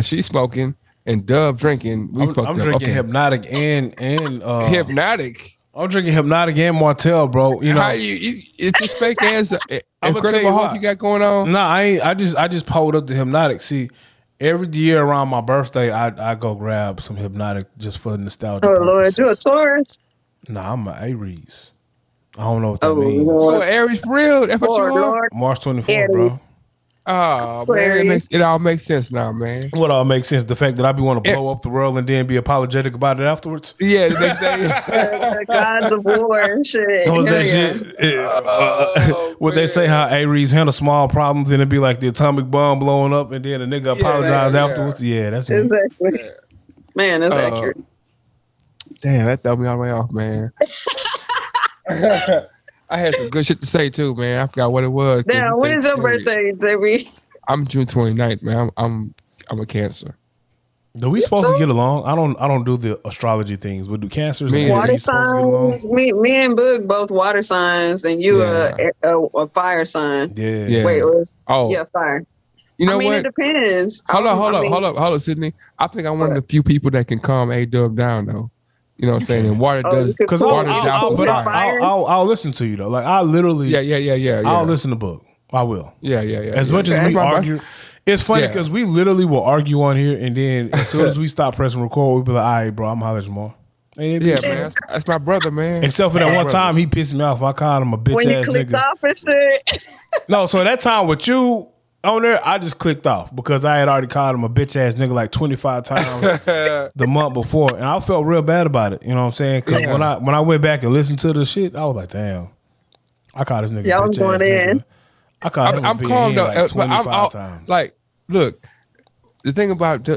She's smoking and Dub drinking. I'm drinking Hypnotic and Hypnotic. I'm drinking Hypnotic and Martell, bro. You know, how it's this fake ass Incredible Hulk you got going on. Nah, I just pulled up the Hypnotic. See, every year around my birthday, I go grab some Hypnotic just for nostalgia. Oh purposes. Lord, you a Taurus? Nah, I'm an Aries. I don't know what that means. Lord. Oh, Aries for real? That's what you are? Lord. March 24th, bro. Oh man, it all makes sense now, man. What all makes sense? The fact that I be want to blow up the world and then be apologetic about it afterwards. Yeah, the next day. The gods of war and shit. What was that shit? Would they say how Aries handle small problems and it'd be like the atomic bomb blowing up and then a nigga apologize afterwards? Yeah, that's me. Exactly. Man, that's accurate. Damn, that threw me all the way off, man. I had some good shit to say too, man. I forgot what it was. Now, when is your birthday, JB? I'm June 29th, man. I'm a Cancer. Do we supposed to get along? I don't do the astrology things. But do Cancers and water Aries supposed to get along? signs? Me and Boog both water signs, and you a fire sign. Yeah. Wait, fire. You know what? It depends. Hold up, Sydney. I think I'm one of the few people that can calm A-Dub down though. You know what I'm saying? And water does because I'll listen to you though. Like I literally I'll listen to Boog. I will. Yeah. As much as we argue, it's funny because we literally will argue on here, and then as soon as we stop pressing record, we'll be like, "All right, bro, I'm hollering some more." Man, that's my brother, man. Except for that one time he pissed me off. I called him a bitch when ass you clicked nigga. Off and shit. No, so that time with you on there, I just clicked off because I had already called him a bitch ass nigga like 25 times the month before, and I felt real bad about it. You know what I'm saying? Because when I went back and listened to the shit, I was like, damn, I called this nigga bitch ass nigga. I'm calm though, like 25 times. Like, look, the thing about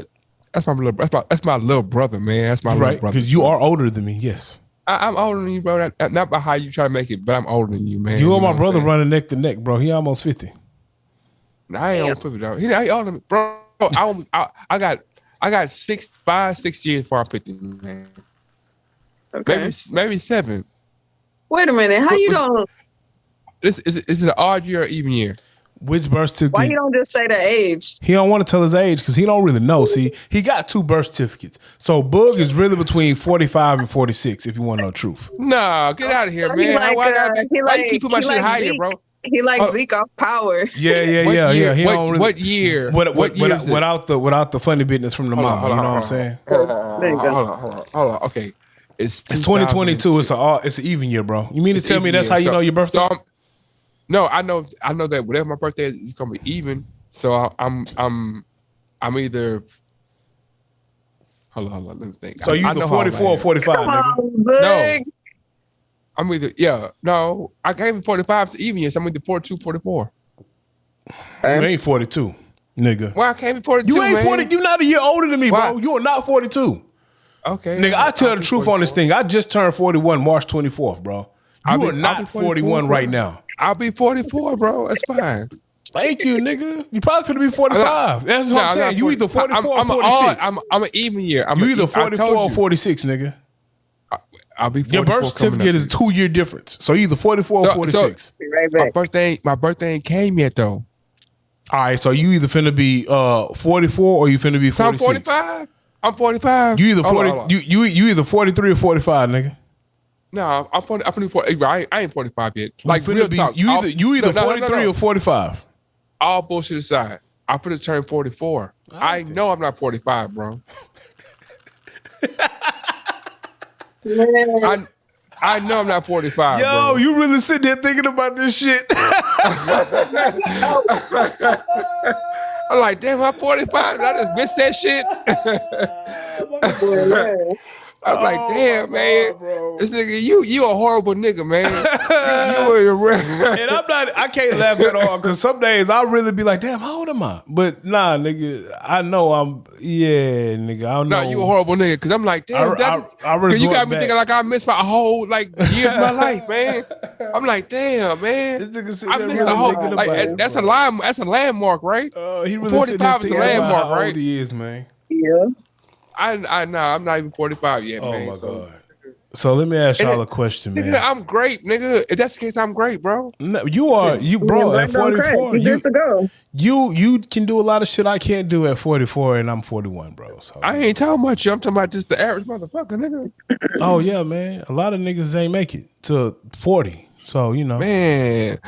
That's my little. That's my little brother, man. That's my little Right, brother. because you are older than me. Yes, I'm older than you, bro. Not by how you try to make it, but I'm older than you, man. you know and my what I'm brother saying? running neck to neck, bro. He almost 50. Nah, I ain't on 50 though. He older than me, bro. I got 6 years before I'm 50, man. Okay. Maybe 7. Wait a minute. How you don't? Is it an odd year or even year? Which birth certificate? Why you don't just say the age? He don't want to tell his age because he don't really know. See, he got 2 birth certificates. So Boog is really between 45 and 46, if you want to know the truth. Nah, get out of here, He man. like, Why you keep putting my shit higher, Zeke. bro? He like Zeke off Power. Yeah. He don't really, what year? What year is it? without the funny business from the mama, you know what I'm saying? Hold on. Okay. It's 2022. It's an even year, bro. You mean to tell me that's how you know your birthday? No, I know that whatever my birthday is, it's gonna be even. So I'm either. Hold on, let me think. So you either 44 or 45, nigga. No, I'm either no. I gave him 45 to even year, so I'm either 42, 44. You ain't 42, nigga. Well, I can't be 42. You ain't man. 40. You not a year older than me, Why? bro. You are not 42. Okay, Nigga, I tell the truth on this thing. I just turned 41 March 24th, bro. You are not 41 right now. I'll be 44, bro. That's fine. Thank you, nigga. You probably finna be 45. That's what I'm saying. You either 44 or 46. I'm an even year. You either 44 or 46, nigga. I'll be 44. Your birth certificate is a 2-year difference. So you either 44 or 46. Be right back. My birthday ain't came yet though. All right, so you either finna be 44 or you finna be 46. So I'm 45. I'm 45. You either Hold 40. on. You either 43 or 45, nigga. No, I'm 40. I'm 40. I ain't 45 yet. Like You real finna talk. be, you either No, 43 or 45. All bullshit aside, I'm gonna turn 44. I know I'm not 45, bro. I know I'm not 45. Yo, bro. you really sitting there thinking about this shit? I'm like, damn, I'm 45. Did I just missed that shit? I'm like, damn, man. This nigga, you a horrible nigga, man. And I can't laugh at all because some days I'll really be like, damn, how old am I? But nah, nigga, I know nigga, I don't know. No, you a horrible nigga because I'm like, damn, because you got me thinking like I missed my whole years of my life, man. I'm like, damn, man. I missed the whole that's a landmark, right? He really 45 is a landmark, how right? old he is, man. Yeah. I know I'm not even 45 yet, man. Oh my god. So let me ask y'all a question, man. Nigga, I'm great, nigga. If that's the case, I'm great, bro. No, you bro at 44. You good to go. You can do a lot of shit I can't do at 44, and I'm 41, bro. So I ain't talking about you. I'm talking about just the average motherfucker, nigga. oh yeah, man. A lot of niggas ain't make it to 40. So you know, man.